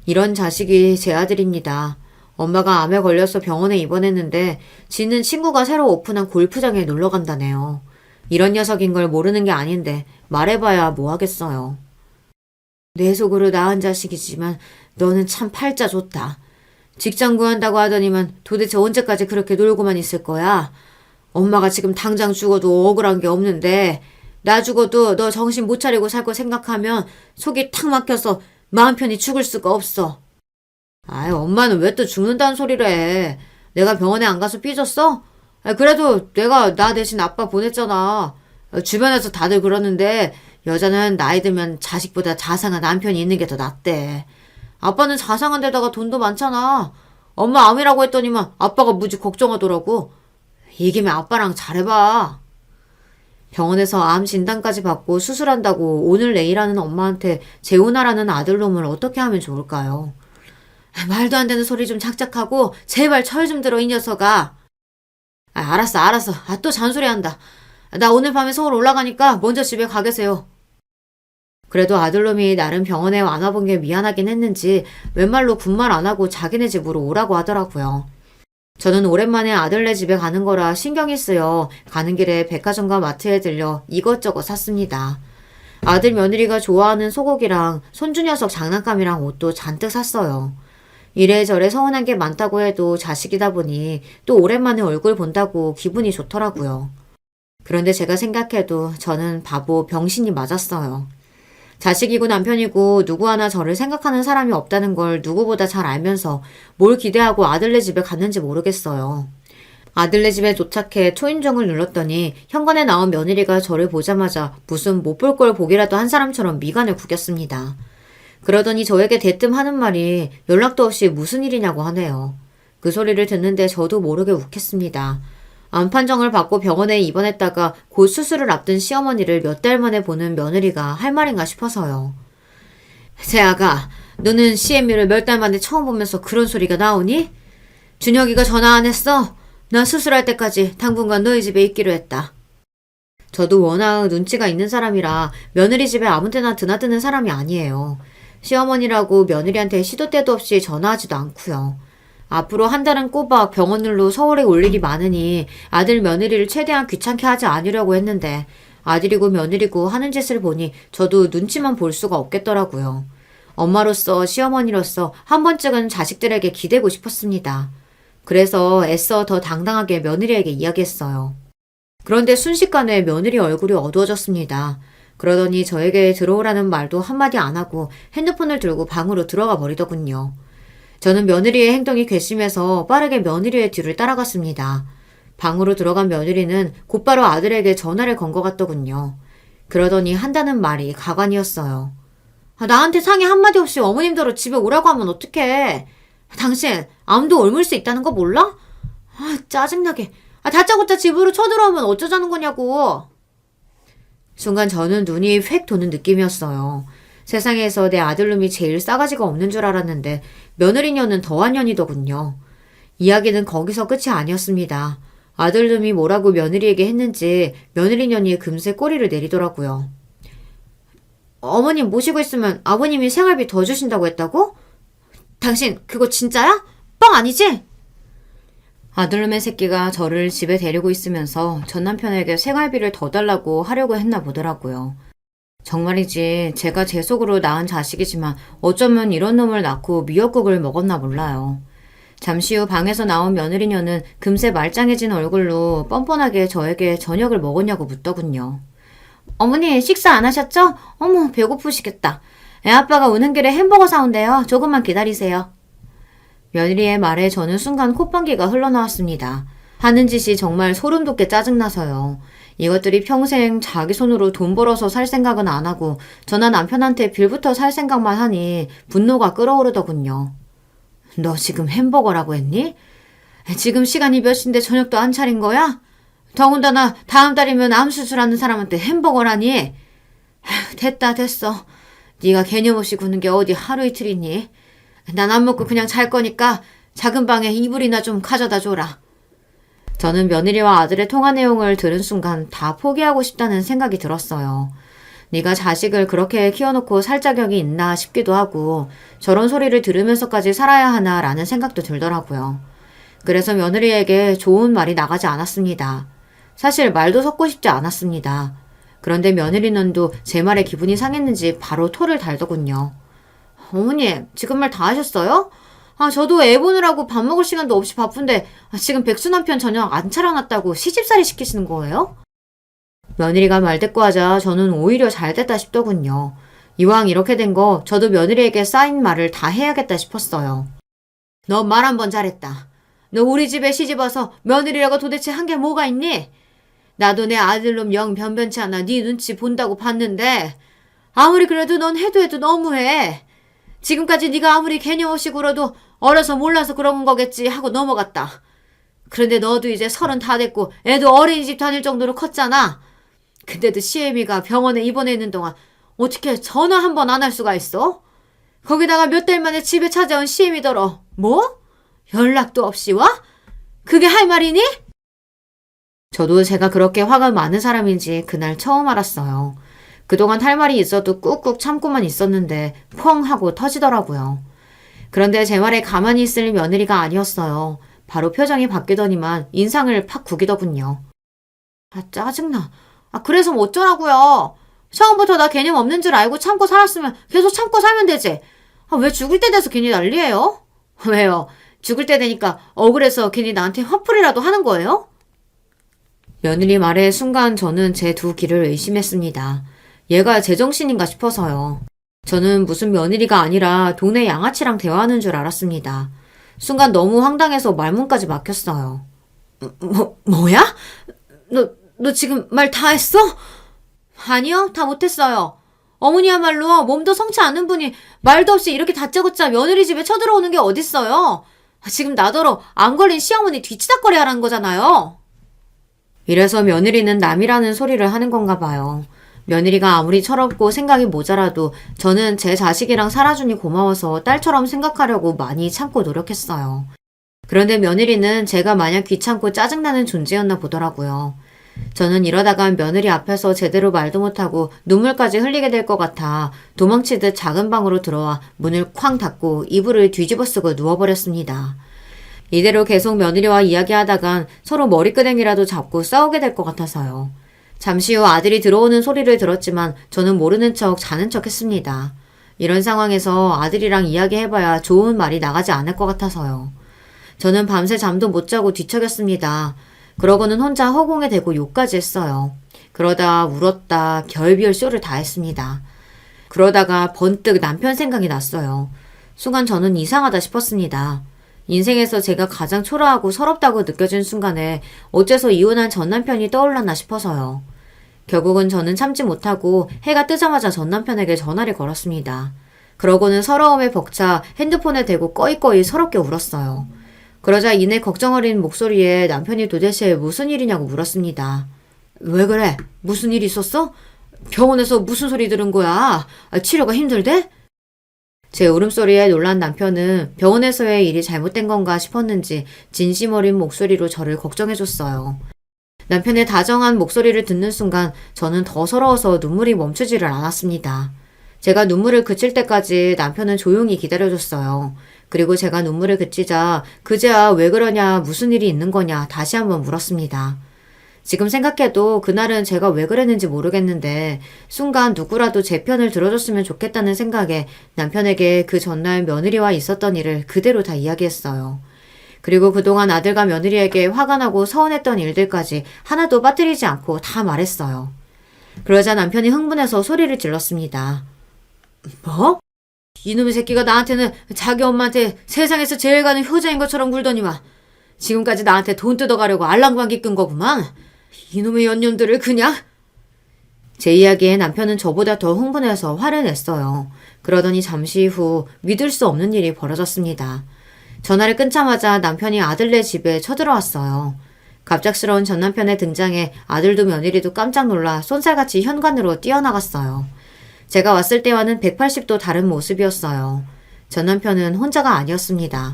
이런 자식이 제 아들입니다. 엄마가 암에 걸려서 병원에 입원했는데 지는 친구가 새로 오픈한 골프장에 놀러 간다네요. 이런 녀석인 걸 모르는 게 아닌데 말해봐야 뭐 하겠어요. 내 속으로 낳은 자식이지만 너는 참 팔자 좋다. 직장 구한다고 하더니만 도대체 언제까지 그렇게 놀고만 있을 거야? 엄마가 지금 당장 죽어도 억울한 게 없는데 나 죽어도 너 정신 못 차리고 살 거 생각하면 속이 탁 막혀서 마음 편히 죽을 수가 없어. 아이 엄마는 왜 또 죽는다는 소리를 해. 내가 병원에 안 가서 삐졌어? 그래도 내가 나 대신 아빠 보냈잖아. 주변에서 다들 그러는데 여자는 나이 들면 자식보다 자상한 남편이 있는 게 더 낫대. 아빠는 자상한 데다가 돈도 많잖아. 엄마 암이라고 했더니만 아빠가 무지 걱정하더라고. 이 김에 아빠랑 잘해봐. 병원에서 암 진단까지 받고 수술한다고 오늘 내일 하는 엄마한테 재혼하라는 아들놈을 어떻게 하면 좋을까요? 말도 안 되는 소리 좀 작작하고 제발 철 좀 들어 이 녀석아. 알았어. 또 잔소리한다. 나 오늘 밤에 서울 올라가니까 먼저 집에 가 계세요. 그래도 아들놈이 나름 병원에 안 와본 게 미안하긴 했는지 웬 말로 군말 안 하고 자기네 집으로 오라고 하더라고요. 저는 오랜만에 아들네 집에 가는 거라 신경이 쓰여 가는 길에 백화점과 마트에 들려 이것저것 샀습니다. 아들 며느리가 좋아하는 소고기랑 손주 녀석 장난감이랑 옷도 잔뜩 샀어요. 이래저래 서운한 게 많다고 해도 자식이다 보니 또 오랜만에 얼굴 본다고 기분이 좋더라고요. 그런데 제가 생각해도 저는 바보 병신이 맞았어요. 자식이고 남편이고 누구 하나 저를 생각하는 사람이 없다는 걸 누구보다 잘 알면서 뭘 기대하고 아들네 집에 갔는지 모르겠어요. 아들네 집에 도착해 초인종을 눌렀더니 현관에 나온 며느리가 저를 보자마자 무슨 못 볼 걸 보기라도 한 사람처럼 미간을 구겼습니다. 그러더니 저에게 대뜸 하는 말이 연락도 없이 무슨 일이냐고 하네요. 그 소리를 듣는데 저도 모르게 욱했습니다. 암 판정을 받고 병원에 입원했다가 곧 수술을 앞둔 시어머니를 몇 달 만에 보는 며느리가 할 말인가 싶어서요. 세아가, 너는 CMU를 몇 달 만에 처음 보면서 그런 소리가 나오니? 준혁이가 전화 안 했어? 나 수술할 때까지 당분간 너희 집에 있기로 했다. 저도 워낙 눈치가 있는 사람이라 며느리 집에 아무 때나 드나드는 사람이 아니에요. 시어머니라고 며느리한테 시도 때도 없이 전화하지도 않고요. 앞으로 한 달은 꼬박 병원으로 서울에 올 일이 많으니 아들 며느리를 최대한 귀찮게 하지 않으려고 했는데 아들이고 며느리고 하는 짓을 보니 저도 눈치만 볼 수가 없겠더라고요. 엄마로서 시어머니로서 한 번쯤은 자식들에게 기대고 싶었습니다. 그래서 애써 더 당당하게 며느리에게 이야기했어요. 그런데 순식간에 며느리 얼굴이 어두워졌습니다. 그러더니 저에게 들어오라는 말도 한마디 안 하고 핸드폰을 들고 방으로 들어가 버리더군요. 저는 며느리의 행동이 괘씸해서 빠르게 며느리의 뒤를 따라갔습니다. 방으로 들어간 며느리는 곧바로 아들에게 전화를 건 것 같더군요. 그러더니 한다는 말이 가관이었어요. 나한테 상의 한마디 없이 어머님더러 집에 오라고 하면 어떡해. 당신 암도 옮을 수 있다는 거 몰라? 짜증나게. 다짜고짜 집으로 쳐들어오면 어쩌자는 거냐고. 순간 저는 눈이 획 도는 느낌이었어요. 세상에서 내 아들놈이 제일 싸가지가 없는 줄 알았는데 며느리녀는 더한 년이더군요. 이야기는 거기서 끝이 아니었습니다. 아들놈이 뭐라고 며느리에게 했는지 며느리년이 금세 꼬리를 내리더라고요. 어머님 모시고 있으면 아버님이 생활비 더 주신다고 했다고? 당신 그거 진짜야? 뻥 아니지? 아들놈의 새끼가 저를 집에 데리고 있으면서 전 남편에게 생활비를 더 달라고 하려고 했나 보더라고요. 정말이지 제가 제 속으로 낳은 자식이지만 어쩌면 이런 놈을 낳고 미역국을 먹었나 몰라요. 잠시 후 방에서 나온 며느리녀는 금세 말짱해진 얼굴로 뻔뻔하게 저에게 저녁을 먹었냐고 묻더군요. 어머니 식사 안 하셨죠? 어머 배고프시겠다. 애아빠가 오는 길에 햄버거 사온대요. 조금만 기다리세요. 며느리의 말에 저는 순간 콧방귀가 흘러나왔습니다. 하는 짓이 정말 소름 돋게 짜증나서요. 이것들이 평생 자기 손으로 돈 벌어서 살 생각은 안 하고 저나 남편한테 빌부터 살 생각만 하니 분노가 끓어오르더군요. 너 지금 햄버거라고 했니? 지금 시간이 몇 시인데 저녁도 안 차린 거야? 더군다나 다음 달이면 암 수술하는 사람한테 햄버거라니? 됐다 됐어. 네가 개념 없이 구는 게 어디 하루 이틀이니? 난 안 먹고 그냥 잘 거니까 작은 방에 이불이나 좀 가져다 줘라. 저는 며느리와 아들의 통화 내용을 들은 순간 다 포기하고 싶다는 생각이 들었어요. 네가 자식을 그렇게 키워놓고 살 자격이 있나 싶기도 하고 저런 소리를 들으면서까지 살아야 하나 라는 생각도 들더라고요. 그래서 며느리에게 좋은 말이 나가지 않았습니다. 사실 말도 섞고 싶지 않았습니다. 그런데 며느리는도 제 말에 기분이 상했는지 바로 토를 달더군요. 어머니 지금 말 다 하셨어요? 저도 애 보느라고 밥 먹을 시간도 없이 바쁜데 지금 백수 남편 저녁 안 차려놨다고 시집살이 시키시는 거예요? 며느리가 말대꾸하자 저는 오히려 잘됐다 싶더군요. 이왕 이렇게 된 거 저도 며느리에게 쌓인 말을 다 해야겠다 싶었어요. 너 말 한 번 잘했다. 너 우리 집에 시집와서 며느리라고 도대체 한 게 뭐가 있니? 나도 내 아들놈 영 변변치 않아 네 눈치 본다고 봤는데 아무리 그래도 넌 해도 너무해. 지금까지 네가 아무리 개념 없이 굴어도 어려서 몰라서 그런 거겠지 하고 넘어갔다. 그런데 너도 이제 30 다 됐고 애도 어린이집 다닐 정도로 컸잖아. 근데도 시애미가 병원에 입원해 있는 동안 어떻게 전화 한 번 안 할 수가 있어? 거기다가 몇 달 만에 집에 찾아온 시애미더러 뭐? 연락도 없이 와? 그게 할 말이니? 저도 제가 그렇게 화가 많은 사람인지 그날 처음 알았어요. 그동안 할 말이 있어도 꾹꾹 참고만 있었는데 펑 하고 터지더라고요. 그런데 제 말에 가만히 있을 며느리가 아니었어요. 바로 표정이 바뀌더니만 인상을 팍 구기더군요. 짜증나. 그래서 뭐 어쩌라고요. 처음부터 나 개념 없는 줄 알고 참고 살았으면 계속 참고 살면 되지. 왜 죽을 때 돼서 괜히 난리예요? 왜요? 죽을 때 되니까 억울해서 괜히 나한테 화풀이라도 하는 거예요? 며느리 말에 순간 저는 제 두 귀를 의심했습니다. 얘가 제정신인가 싶어서요. 저는 무슨 며느리가 아니라 동네 양아치랑 대화하는 줄 알았습니다. 순간 너무 황당해서 말문까지 막혔어요. 뭐야? 너 지금 말 다 했어? 아니요, 다 못했어요. 어머니야말로 몸도 성치 않은 분이 말도 없이 이렇게 다짜고짜 며느리 집에 쳐들어오는 게 어딨어요? 지금 나더러 안 걸린 시어머니 뒤치다꺼리 하라는 거잖아요. 이래서 며느리는 남이라는 소리를 하는 건가 봐요. 며느리가 아무리 철없고 생각이 모자라도 저는 제 자식이랑 살아주니 고마워서 딸처럼 생각하려고 많이 참고 노력했어요. 그런데 며느리는 제가 마냥 귀찮고 짜증나는 존재였나 보더라고요. 저는 이러다간 며느리 앞에서 제대로 말도 못하고 눈물까지 흘리게 될 것 같아 도망치듯 작은 방으로 들어와 문을 쾅 닫고 이불을 뒤집어 쓰고 누워버렸습니다. 이대로 계속 며느리와 이야기하다간 서로 머리끄댕이라도 잡고 싸우게 될 것 같아서요. 잠시 후 아들이 들어오는 소리를 들었지만 저는 모르는 척 자는 척 했습니다. 이런 상황에서 아들이랑 이야기해봐야 좋은 말이 나가지 않을 것 같아서요. 저는 밤새 잠도 못 자고 뒤척였습니다. 그러고는 혼자 허공에 대고 욕까지 했어요. 그러다 울었다 별별 쇼를 다 했습니다. 그러다가 번뜩 남편 생각이 났어요. 순간 저는 이상하다 싶었습니다. 인생에서 제가 가장 초라하고 서럽다고 느껴진 순간에 어째서 이혼한 전 남편이 떠올랐나 싶어서요. 결국은 저는 참지 못하고 해가 뜨자마자 전 남편에게 전화를 걸었습니다. 그러고는 서러움에 벅차 핸드폰에 대고 꺼이꺼이 서럽게 울었어요. 그러자 이내 걱정 어린 목소리에 남편이 도대체 무슨 일이냐고 물었습니다. 왜 그래? 무슨 일 있었어? 병원에서 무슨 소리 들은 거야? 치료가 힘들대? 제 울음소리에 놀란 남편은 병원에서의 일이 잘못된 건가 싶었는지 진심 어린 목소리로 저를 걱정해줬어요. 남편의 다정한 목소리를 듣는 순간 저는 더 서러워서 눈물이 멈추지를 않았습니다. 제가 눈물을 그칠 때까지 남편은 조용히 기다려줬어요. 그리고 제가 눈물을 그치자 그제야 왜 그러냐 무슨 일이 있는 거냐 다시 한번 물었습니다. 지금 생각해도 그날은 제가 왜 그랬는지 모르겠는데 순간 누구라도 제 편을 들어줬으면 좋겠다는 생각에 남편에게 그 전날 며느리와 있었던 일을 그대로 다 이야기했어요. 그리고 그동안 아들과 며느리에게 화가 나고 서운했던 일들까지 하나도 빠뜨리지 않고 다 말했어요. 그러자 남편이 흥분해서 소리를 질렀습니다. 뭐? 이놈의 새끼가 나한테는 자기 엄마한테 세상에서 제일 가는 효자인 것처럼 굴더니만 지금까지 나한테 돈 뜯어가려고 알랑방귀 끈 거구만. 이놈의 연년들을 그냥. 제 이야기에 남편은 저보다 더 흥분해서 화를 냈어요. 그러더니 잠시 후 믿을 수 없는 일이 벌어졌습니다. 전화를 끊자마자 남편이 아들네 집에 쳐들어왔어요. 갑작스러운 전 남편의 등장에 아들도 며느리도 깜짝 놀라 쏜살같이 현관으로 뛰어나갔어요. 제가 왔을 때와는 180도 다른 모습이었어요. 전 남편은 혼자가 아니었습니다.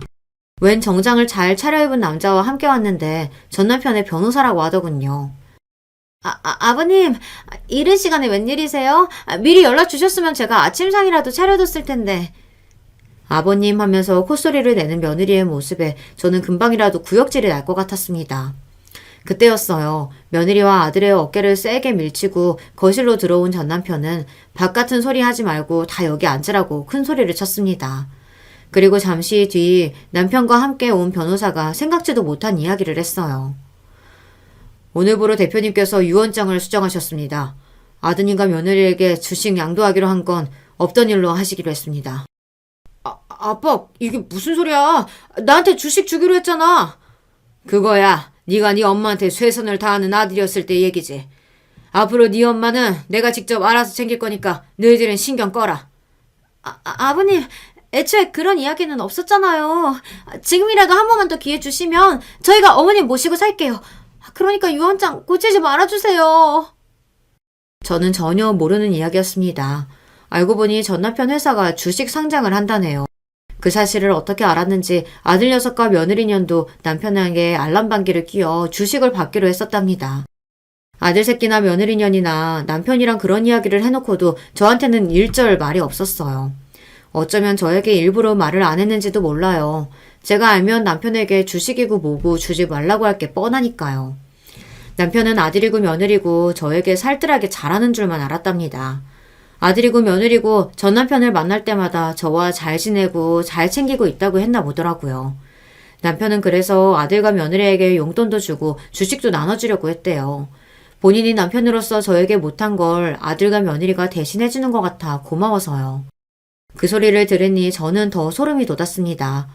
웬 정장을 잘 차려입은 남자와 함께 왔는데 전 남편의 변호사라고 하더군요. 아버님, 이른 시간에 웬일이세요? 미리 연락 주셨으면 제가 아침상이라도 차려뒀을 텐데. 아버님 하면서 콧소리를 내는 며느리의 모습에 저는 금방이라도 구역질이 날 것 같았습니다. 그때였어요. 며느리와 아들의 어깨를 세게 밀치고 거실로 들어온 전 남편은 바깥은 소리 하지 말고 다 여기 앉으라고 큰 소리를 쳤습니다. 그리고 잠시 뒤 남편과 함께 온 변호사가 생각지도 못한 이야기를 했어요. 오늘부로 대표님께서 유언장을 수정하셨습니다. 아드님과 며느리에게 주식 양도하기로 한 건 없던 일로 하시기로 했습니다. 아빠, 이게 무슨 소리야? 나한테 주식 주기로 했잖아. 그거야. 네가 네 엄마한테 최선을 다하는 아들이었을 때 얘기지. 앞으로 네 엄마는 내가 직접 알아서 챙길 거니까 너희들은 신경 꺼라. 아버님, 애초에 그런 이야기는 없었잖아요. 지금이라도 한 번만 더 기회 주시면 저희가 어머님 모시고 살게요. 그러니까 유언장 고치지 말아주세요. 저는 전혀 모르는 이야기였습니다. 알고 보니 전 남편 회사가 주식 상장을 한다네요. 그 사실을 어떻게 알았는지 아들 녀석과 며느리 년도 남편에게 알람방귀를 끼워 주식을 받기로 했었답니다. 아들 새끼나 며느리 년이나 남편이랑 그런 이야기를 해놓고도 저한테는 일절 말이 없었어요. 어쩌면 저에게 일부러 말을 안 했는지도 몰라요. 제가 알면 남편에게 주식이고 뭐고 주지 말라고 할 게 뻔하니까요. 남편은 아들이고 며느리고 저에게 살뜰하게 잘하는 줄만 알았답니다. 아들이고 며느리고 전 남편을 만날 때마다 저와 잘 지내고 잘 챙기고 있다고 했나 보더라고요. 남편은 그래서 아들과 며느리에게 용돈도 주고 주식도 나눠주려고 했대요. 본인이 남편으로서 저에게 못한 걸 아들과 며느리가 대신해주는 것 같아 고마워서요. 그 소리를 들으니 저는 더 소름이 돋았습니다.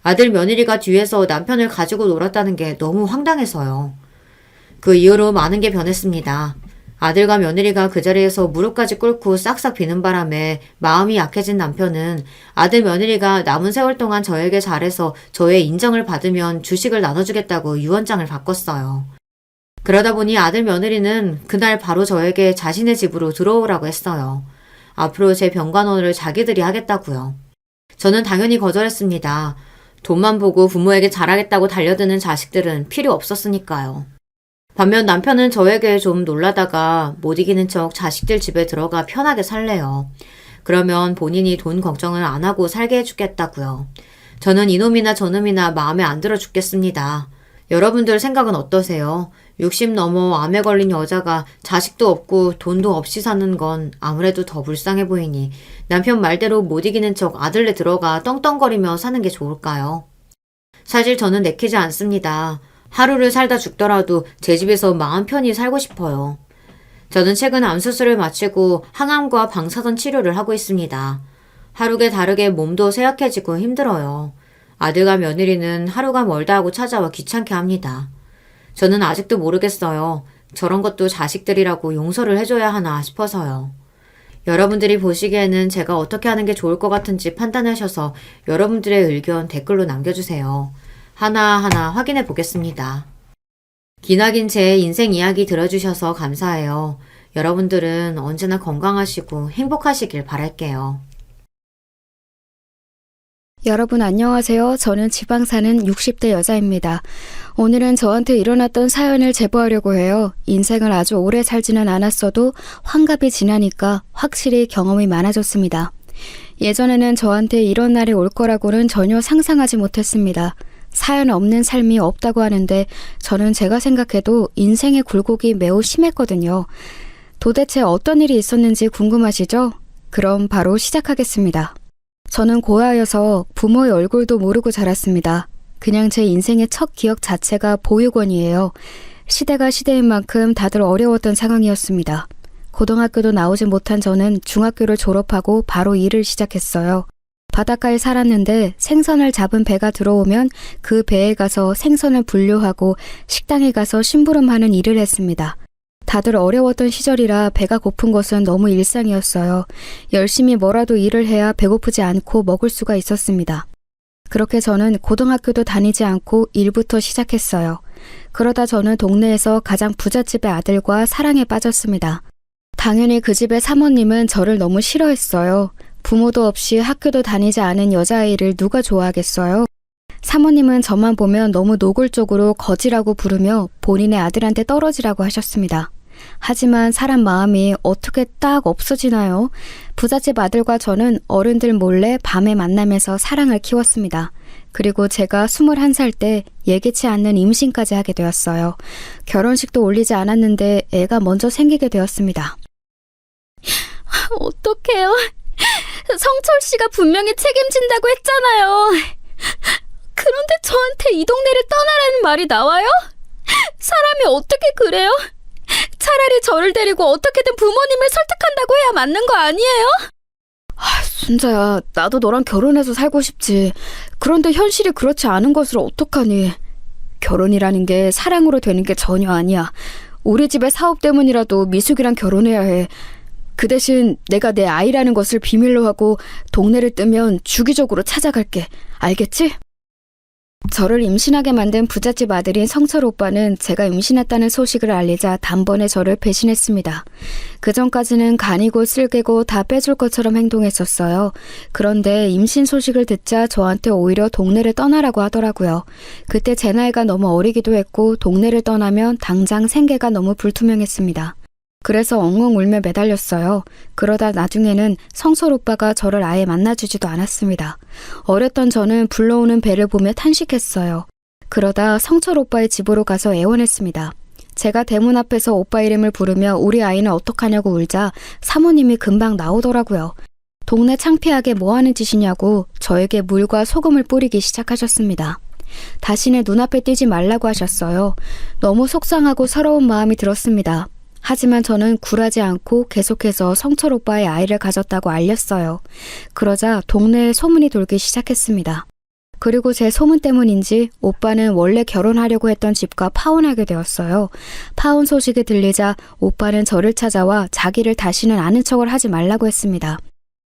아들 며느리가 뒤에서 남편을 가지고 놀았다는 게 너무 황당해서요. 그 이후로 많은 게 변했습니다. 아들과 며느리가 그 자리에서 무릎까지 꿇고 싹싹 비는 바람에 마음이 약해진 남편은 아들 며느리가 남은 세월 동안 저에게 잘해서 저의 인정을 받으면 주식을 나눠주겠다고 유언장을 바꿨어요. 그러다 보니 아들 며느리는 그날 바로 저에게 자신의 집으로 들어오라고 했어요. 앞으로 제 병간호를 자기들이 하겠다고요. 저는 당연히 거절했습니다. 돈만 보고 부모에게 잘하겠다고 달려드는 자식들은 필요 없었으니까요. 반면 남편은 저에게 좀 놀라다가 못 이기는 척 자식들 집에 들어가 편하게 살래요. 그러면 본인이 돈 걱정을 안 하고 살게 해주겠다고요. 저는 이놈이나 저놈이나 마음에 안 들어 죽겠습니다. 여러분들 생각은 어떠세요? 60 넘어 암에 걸린 여자가 자식도 없고 돈도 없이 사는 건 아무래도 더 불쌍해 보이니 남편 말대로 못 이기는 척 아들네 들어가 떵떵거리며 사는 게 좋을까요? 사실 저는 내키지 않습니다. 하루를 살다 죽더라도 제 집에서 마음 편히 살고 싶어요. 저는 최근 암수술을 마치고 항암과 방사선 치료를 하고 있습니다. 하루가 다르게 몸도 쇠약해지고 힘들어요. 아들과 며느리는 하루가 멀다 하고 찾아와 귀찮게 합니다. 저는 아직도 모르겠어요. 저런 것도 자식들이라고 용서를 해줘야 하나 싶어서요. 여러분들이 보시기에는 제가 어떻게 하는 게 좋을 것 같은지 판단하셔서 여러분들의 의견 댓글로 남겨주세요. 하나하나 확인해 보겠습니다. 기나긴 제 인생 이야기 들어주셔서 감사해요. 여러분들은 언제나 건강하시고 행복하시길 바랄게요. 여러분 안녕하세요. 저는 지방 사는 60대 여자입니다. 오늘은 저한테 일어났던 사연을 제보하려고 해요. 인생을 아주 오래 살지는 않았어도 환갑이 지나니까 확실히 경험이 많아졌습니다. 예전에는 저한테 이런 날이 올 거라고는 전혀 상상하지 못했습니다. 사연 없는 삶이 없다고 하는데 저는 제가 생각해도 인생의 굴곡이 매우 심했거든요. 도대체 어떤 일이 있었는지 궁금하시죠? 그럼 바로 시작하겠습니다. 저는 고아여서 부모의 얼굴도 모르고 자랐습니다. 그냥 제 인생의 첫 기억 자체가 보육원이에요. 시대가 시대인 만큼 다들 어려웠던 상황이었습니다. 고등학교도 나오지 못한 저는 중학교를 졸업하고 바로 일을 시작했어요. 바닷가에 살았는데 생선을 잡은 배가 들어오면 그 배에 가서 생선을 분류하고 식당에 가서 심부름하는 일을 했습니다. 다들 어려웠던 시절이라 배가 고픈 것은 너무 일상이었어요. 열심히 뭐라도 일을 해야 배고프지 않고 먹을 수가 있었습니다. 그렇게 저는 고등학교도 다니지 않고 일부터 시작했어요. 그러다 저는 동네에서 가장 부잣집의 아들과 사랑에 빠졌습니다. 당연히 그 집의 사모님은 저를 너무 싫어했어요. 부모도 없이 학교도 다니지 않은 여자아이를 누가 좋아하겠어요? 사모님은 저만 보면 너무 노골적으로 거지라고 부르며 본인의 아들한테 떨어지라고 하셨습니다. 하지만 사람 마음이 어떻게 딱 없어지나요? 부잣집 아들과 저는 어른들 몰래 밤에 만나면서 사랑을 키웠습니다. 그리고 제가 21살 때 예기치 않는 임신까지 하게 되었어요. 결혼식도 올리지 않았는데 애가 먼저 생기게 되었습니다. 어떡해요? 성철 씨가 분명히 책임진다고 했잖아요. 그런데 저한테 이 동네를 떠나라는 말이 나와요? 사람이 어떻게 그래요? 차라리 저를 데리고 어떻게든 부모님을 설득한다고 해야 맞는 거 아니에요? 순자야, 나도 너랑 결혼해서 살고 싶지. 그런데 현실이 그렇지 않은 것을 어떡하니? 결혼이라는 게 사랑으로 되는 게 전혀 아니야. 우리 집의 사업 때문이라도 미숙이랑 결혼해야 해. 그 대신 내가 내 아이라는 것을 비밀로 하고 동네를 뜨면 주기적으로 찾아갈게. 알겠지? 저를 임신하게 만든 부잣집 아들인 성철 오빠는 제가 임신했다는 소식을 알리자 단번에 저를 배신했습니다. 그전까지는 간이고 쓸개고 다 빼줄 것처럼 행동했었어요. 그런데 임신 소식을 듣자 저한테 오히려 동네를 떠나라고 하더라고요. 그때 제 나이가 너무 어리기도 했고 동네를 떠나면 당장 생계가 너무 불투명했습니다. 그래서 엉엉 울며 매달렸어요. 그러다 나중에는 성철 오빠가 저를 아예 만나주지도 않았습니다. 어렸던 저는 불러오는 배를 보며 탄식했어요. 그러다 성철 오빠의 집으로 가서 애원했습니다. 제가 대문 앞에서 오빠 이름을 부르며 우리 아이는 어떡하냐고 울자 사모님이 금방 나오더라고요. 동네 창피하게 뭐하는 짓이냐고 저에게 물과 소금을 뿌리기 시작하셨습니다. 다시는 눈앞에 띄지 말라고 하셨어요. 너무 속상하고 서러운 마음이 들었습니다. 하지만 저는 굴하지 않고 계속해서 성철 오빠의 아이를 가졌다고 알렸어요. 그러자 동네에 소문이 돌기 시작했습니다. 그리고 제 소문 때문인지 오빠는 원래 결혼하려고 했던 집과 파혼하게 되었어요. 파혼 소식이 들리자 오빠는 저를 찾아와 자기를 다시는 아는 척을 하지 말라고 했습니다.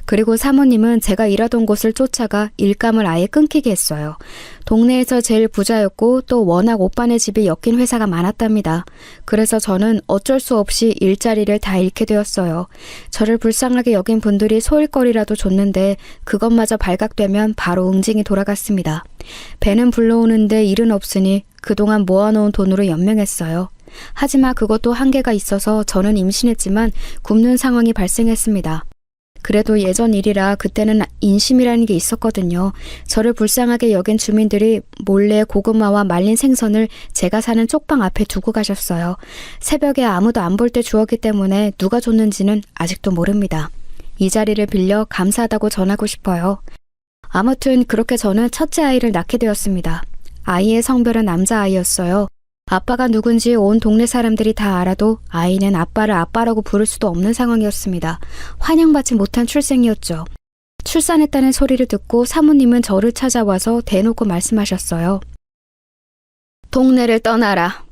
그리고 사모님은 제가 일하던 곳을 쫓아가 일감을 아예 끊기게 했어요. 동네에서 제일 부자였고 또 워낙 오빠네 집이 엮인 회사가 많았답니다. 그래서 저는 어쩔 수 없이 일자리를 다 잃게 되었어요. 저를 불쌍하게 여긴 분들이 소일거리라도 줬는데 그것마저 발각되면 바로 응징이 돌아갔습니다. 배는 불러오는데 일은 없으니 그동안 모아놓은 돈으로 연명했어요. 하지만 그것도 한계가 있어서 저는 임신했지만 굶는 상황이 발생했습니다. 그래도 예전 일이라 그때는 인심이라는 게 있었거든요. 저를 불쌍하게 여긴 주민들이 몰래 고구마와 말린 생선을 제가 사는 쪽방 앞에 두고 가셨어요. 새벽에 아무도 안 볼 때 주었기 때문에 누가 줬는지는 아직도 모릅니다. 이 자리를 빌려 감사하다고 전하고 싶어요. 아무튼 그렇게 저는 첫째 아이를 낳게 되었습니다. 아이의 성별은 남자아이였어요. 아빠가 누군지 온 동네 사람들이 다 알아도 아이는 아빠를 아빠라고 부를 수도 없는 상황이었습니다. 환영받지 못한 출생이었죠. 출산했다는 소리를 듣고 사모님은 저를 찾아와서 대놓고 말씀하셨어요. 동네를 떠나라.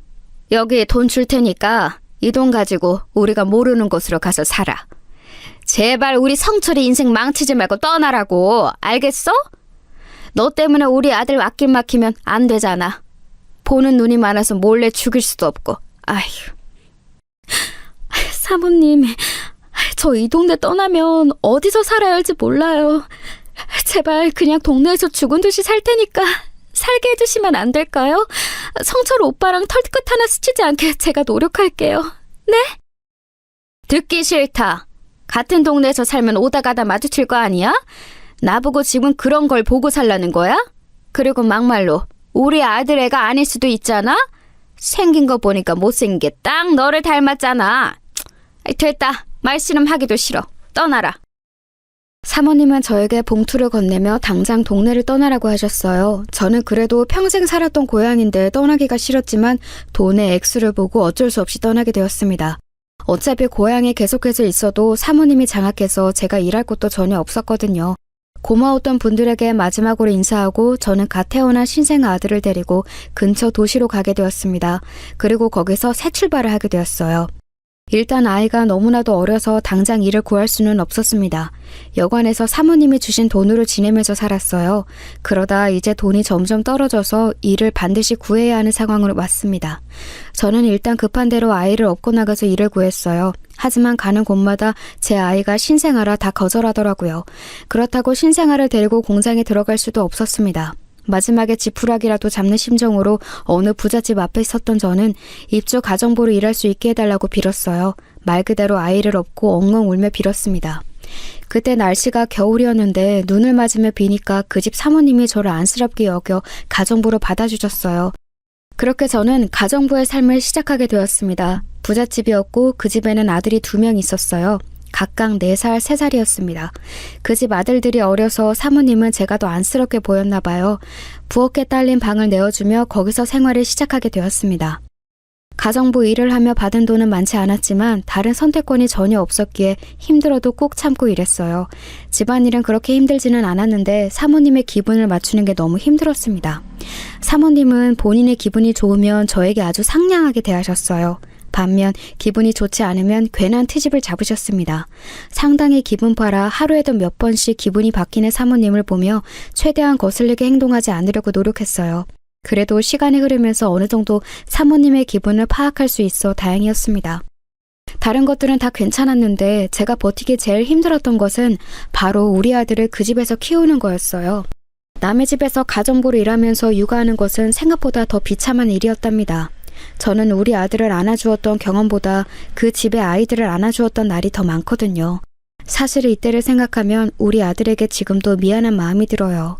여기에 돈 줄 테니까 이 돈 가지고 우리가 모르는 곳으로 가서 살아. 제발 우리 성철이 인생 망치지 말고 떠나라고. 알겠어? 너 때문에 우리 아들 앞길 막히면 안 되잖아. 보는 눈이 많아서 몰래 죽일 수도 없고. 아휴. 사모님, 저 이 동네 떠나면 어디서 살아야 할지 몰라요. 제발 그냥 동네에서 죽은 듯이 살 테니까 살게 해주시면 안 될까요? 성철 오빠랑 털끝 하나 스치지 않게 제가 노력할게요. 네? 듣기 싫다. 같은 동네에서 살면 오다 가다 마주칠 거 아니야? 나보고 지금 그런 걸 보고 살라는 거야? 그리고 막말로 우리 아들 애가 아닐 수도 있잖아? 생긴 거 보니까 못생긴 게 딱 너를 닮았잖아. 됐다. 말씨름하기도 싫어. 떠나라. 사모님은 저에게 봉투를 건네며 당장 동네를 떠나라고 하셨어요. 저는 그래도 평생 살았던 고향인데 떠나기가 싫었지만 돈의 액수를 보고 어쩔 수 없이 떠나게 되었습니다. 어차피 고향에 계속해서 있어도 사모님이 장악해서 제가 일할 곳도 전혀 없었거든요. 고마웠던 분들에게 마지막으로 인사하고 저는 갓 태어난 신생 아들을 데리고 근처 도시로 가게 되었습니다. 그리고 거기서 새 출발을 하게 되었어요. 일단 아이가 너무나도 어려서 당장 일을 구할 수는 없었습니다. 여관에서 사모님이 주신 돈으로 지내면서 살았어요. 그러다 이제 돈이 점점 떨어져서 일을 반드시 구해야 하는 상황으로 왔습니다. 저는 일단 급한 대로 아이를 업고 나가서 일을 구했어요. 하지만 가는 곳마다 제 아이가 신생아라 다 거절하더라고요. 그렇다고 신생아를 데리고 공장에 들어갈 수도 없었습니다. 마지막에 지푸라기라도 잡는 심정으로 어느 부잣집 앞에 섰던 저는 입주 가정부로 일할 수 있게 해달라고 빌었어요. 말 그대로 아이를 업고 엉엉 울며 빌었습니다. 그때 날씨가 겨울이었는데 눈을 맞으며 비니까 그 집 사모님이 저를 안쓰럽게 여겨 가정부로 받아주셨어요. 그렇게 저는 가정부의 삶을 시작하게 되었습니다. 부잣집이었고 그 집에는 아들이 2명 있었어요. 각각 4살, 3살이었습니다. 그 집 아들들이 어려서 사모님은 제가 더 안쓰럽게 보였나 봐요. 부엌에 딸린 방을 내어주며 거기서 생활을 시작하게 되었습니다. 가정부 일을 하며 받은 돈은 많지 않았지만 다른 선택권이 전혀 없었기에 힘들어도 꾹 참고 일했어요. 집안일은 그렇게 힘들지는 않았는데 사모님의 기분을 맞추는 게 너무 힘들었습니다. 사모님은 본인의 기분이 좋으면 저에게 아주 상냥하게 대하셨어요. 반면 기분이 좋지 않으면 괜한 트집을 잡으셨습니다. 상당히 기분파라 하루에도 몇 번씩 기분이 바뀌는 사모님을 보며 최대한 거슬리게 행동하지 않으려고 노력했어요. 그래도 시간이 흐르면서 어느 정도 사모님의 기분을 파악할 수 있어 다행이었습니다. 다른 것들은 다 괜찮았는데 제가 버티기 제일 힘들었던 것은 바로 우리 아들을 그 집에서 키우는 거였어요. 남의 집에서 가정부로 일하면서 육아하는 것은 생각보다 더 비참한 일이었답니다. 저는 우리 아들을 안아주었던 경험보다 그 집의 아이들을 안아주었던 날이 더 많거든요. 사실 이때를 생각하면 우리 아들에게 지금도 미안한 마음이 들어요.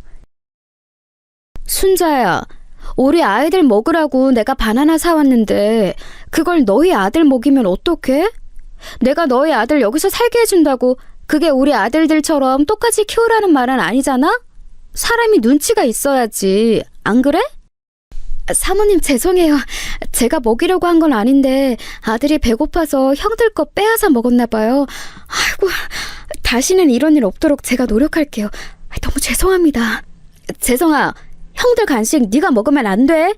순자야, 우리 아이들 먹으라고 내가 바나나 사왔는데 그걸 너희 아들 먹이면 어떡해? 내가 너희 아들 여기서 살게 해준다고 그게 우리 아들들처럼 똑같이 키우라는 말은 아니잖아? 사람이 눈치가 있어야지, 안 그래? 사모님 죄송해요. 제가 먹이려고 한 건 아닌데 아들이 배고파서 형들 거 빼앗아 먹었나 봐요. 아이고, 다시는 이런 일 없도록 제가 노력할게요. 너무 죄송합니다. 재성아, 형들 간식 네가 먹으면 안 돼.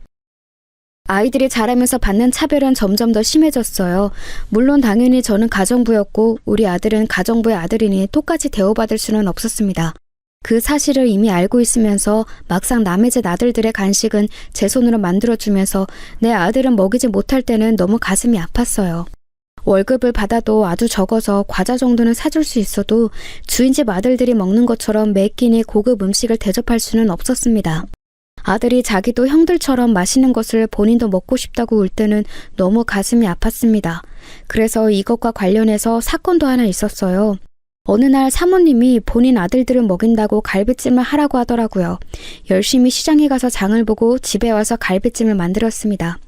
아이들이 자라면서 받는 차별은 점점 더 심해졌어요. 물론 당연히 저는 가정부였고 우리 아들은 가정부의 아들이니 똑같이 대우받을 수는 없었습니다. 그 사실을 이미 알고 있으면서 막상 남의 집 아들들의 간식은 제 손으로 만들어주면서 내 아들은 먹이지 못할 때는 너무 가슴이 아팠어요. 월급을 받아도 아주 적어서 과자 정도는 사줄 수 있어도 주인집 아들들이 먹는 것처럼 매 끼니 고급 음식을 대접할 수는 없었습니다. 아들이 자기도 형들처럼 맛있는 것을 본인도 먹고 싶다고 울 때는 너무 가슴이 아팠습니다. 그래서 이것과 관련해서 사건도 하나 있었어요. 어느 날 사모님이 본인 아들들을 먹인다고 갈비찜을 하라고 하더라고요. 열심히 시장에 가서 장을 보고 집에 와서 갈비찜을 만들었습니다.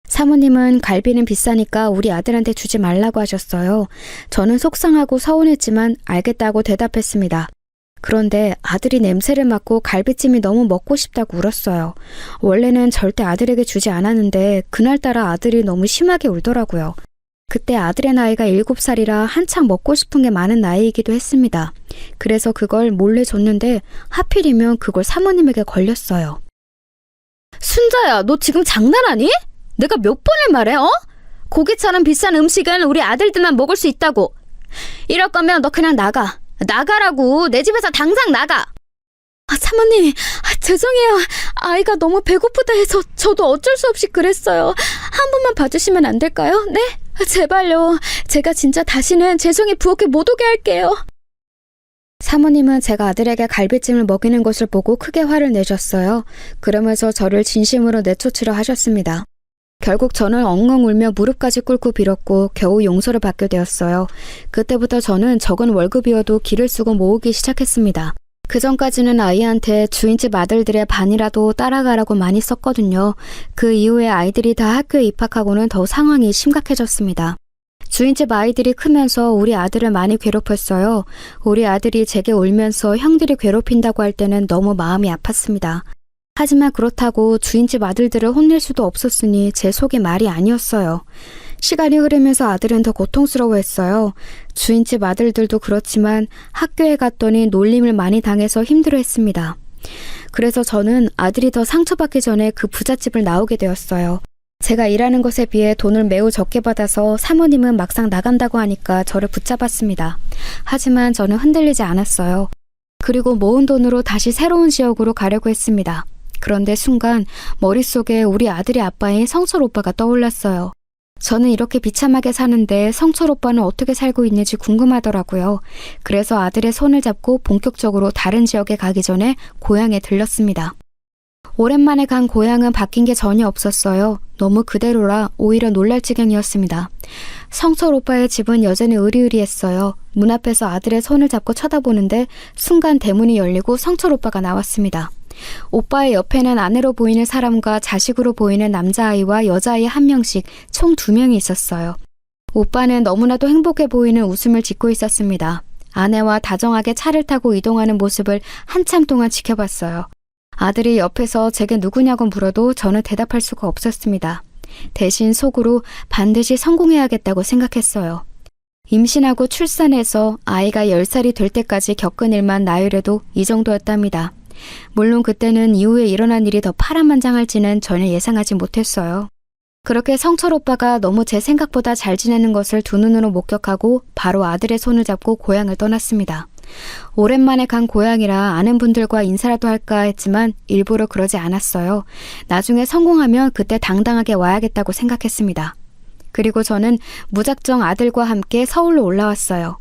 사모님은 갈비는 비싸니까 우리 아들한테 주지 말라고 하셨어요. 저는 속상하고 서운했지만 알겠다고 대답했습니다. 그런데 아들이 냄새를 맡고 갈비찜이 너무 먹고 싶다고 울었어요. 원래는 절대 아들에게 주지 않았는데 그날따라 아들이 너무 심하게 울더라고요. 그때 아들의 나이가 7살이라 한창 먹고 싶은 게 많은 나이이기도 했습니다. 그래서 그걸 몰래 줬는데 하필이면 그걸 사모님에게 걸렸어요. 순자야, 너 지금 장난하니? 내가 몇 번을 말해, 어? 고기처럼 비싼 음식은 우리 아들들만 먹을 수 있다고. 이럴 거면 너 그냥 나가. 나가라고. 내 집에서 당장 나가. 사모님, 죄송해요. 아이가 너무 배고프다 해서 저도 어쩔 수 없이 그랬어요. 한 번만 봐주시면 안 될까요? 네? 제발요. 제가 진짜 다시는 제 성에 부엌에 못 오게 할게요. 사모님은 제가 아들에게 갈비찜을 먹이는 것을 보고 크게 화를 내셨어요. 그러면서 저를 진심으로 내쫓으려 하셨습니다. 결국 저는 엉엉 울며 무릎까지 꿇고 빌었고 겨우 용서를 받게 되었어요. 그때부터 저는 적은 월급이어도 기를 쓰고 모으기 시작했습니다. 그 전까지는 아이한테 주인집 아들들의 반이라도 따라가라고 많이 썼거든요. 그 이후에 아이들이 다 학교에 입학하고는 더 상황이 심각해졌습니다. 주인집 아이들이 크면서 우리 아들을 많이 괴롭혔어요. 우리 아들이 제게 울면서 형들이 괴롭힌다고 할 때는 너무 마음이 아팠습니다. 하지만 그렇다고 주인집 아들들을 혼낼 수도 없었으니 제 속이 말이 아니었어요. 시간이 흐르면서 아들은 더 고통스러워했어요. 주인집 아들들도 그렇지만 학교에 갔더니 놀림을 많이 당해서 힘들어했습니다. 그래서 저는 아들이 더 상처받기 전에 그 부잣집을 나오게 되었어요. 제가 일하는 것에 비해 돈을 매우 적게 받아서 사모님은 막상 나간다고 하니까 저를 붙잡았습니다. 하지만 저는 흔들리지 않았어요. 그리고 모은 돈으로 다시 새로운 지역으로 가려고 했습니다. 그런데 순간 머릿속에 우리 아들의 아빠인 성철 오빠가 떠올랐어요. 저는 이렇게 비참하게 사는데 성철 오빠는 어떻게 살고 있는지 궁금하더라고요. 그래서 아들의 손을 잡고 본격적으로 다른 지역에 가기 전에 고향에 들렀습니다. 오랜만에 간 고향은 바뀐 게 전혀 없었어요. 너무 그대로라 오히려 놀랄 지경이었습니다. 성철 오빠의 집은 여전히 으리으리했어요. 문 앞에서 아들의 손을 잡고 쳐다보는데 순간 대문이 열리고 성철 오빠가 나왔습니다. 오빠의 옆에는 아내로 보이는 사람과 자식으로 보이는 남자아이와 여자아이 1명씩 총 2명이 있었어요. 오빠는 너무나도 행복해 보이는 웃음을 짓고 있었습니다. 아내와 다정하게 차를 타고 이동하는 모습을 한참 동안 지켜봤어요. 아들이 옆에서 제게 누구냐고 물어도 저는 대답할 수가 없었습니다. 대신 속으로 반드시 성공해야겠다고 생각했어요. 임신하고 출산해서 아이가 10살이 될 때까지 겪은 일만 나열해도 이 정도였답니다. 물론 그때는 이후에 일어난 일이 더 파란만장할지는 전혀 예상하지 못했어요. 그렇게 성철 오빠가 너무 제 생각보다 잘 지내는 것을 두 눈으로 목격하고 바로 아들의 손을 잡고 고향을 떠났습니다. 오랜만에 간 고향이라 아는 분들과 인사라도 할까 했지만 일부러 그러지 않았어요. 나중에 성공하면 그때 당당하게 와야겠다고 생각했습니다. 그리고 저는 무작정 아들과 함께 서울로 올라왔어요.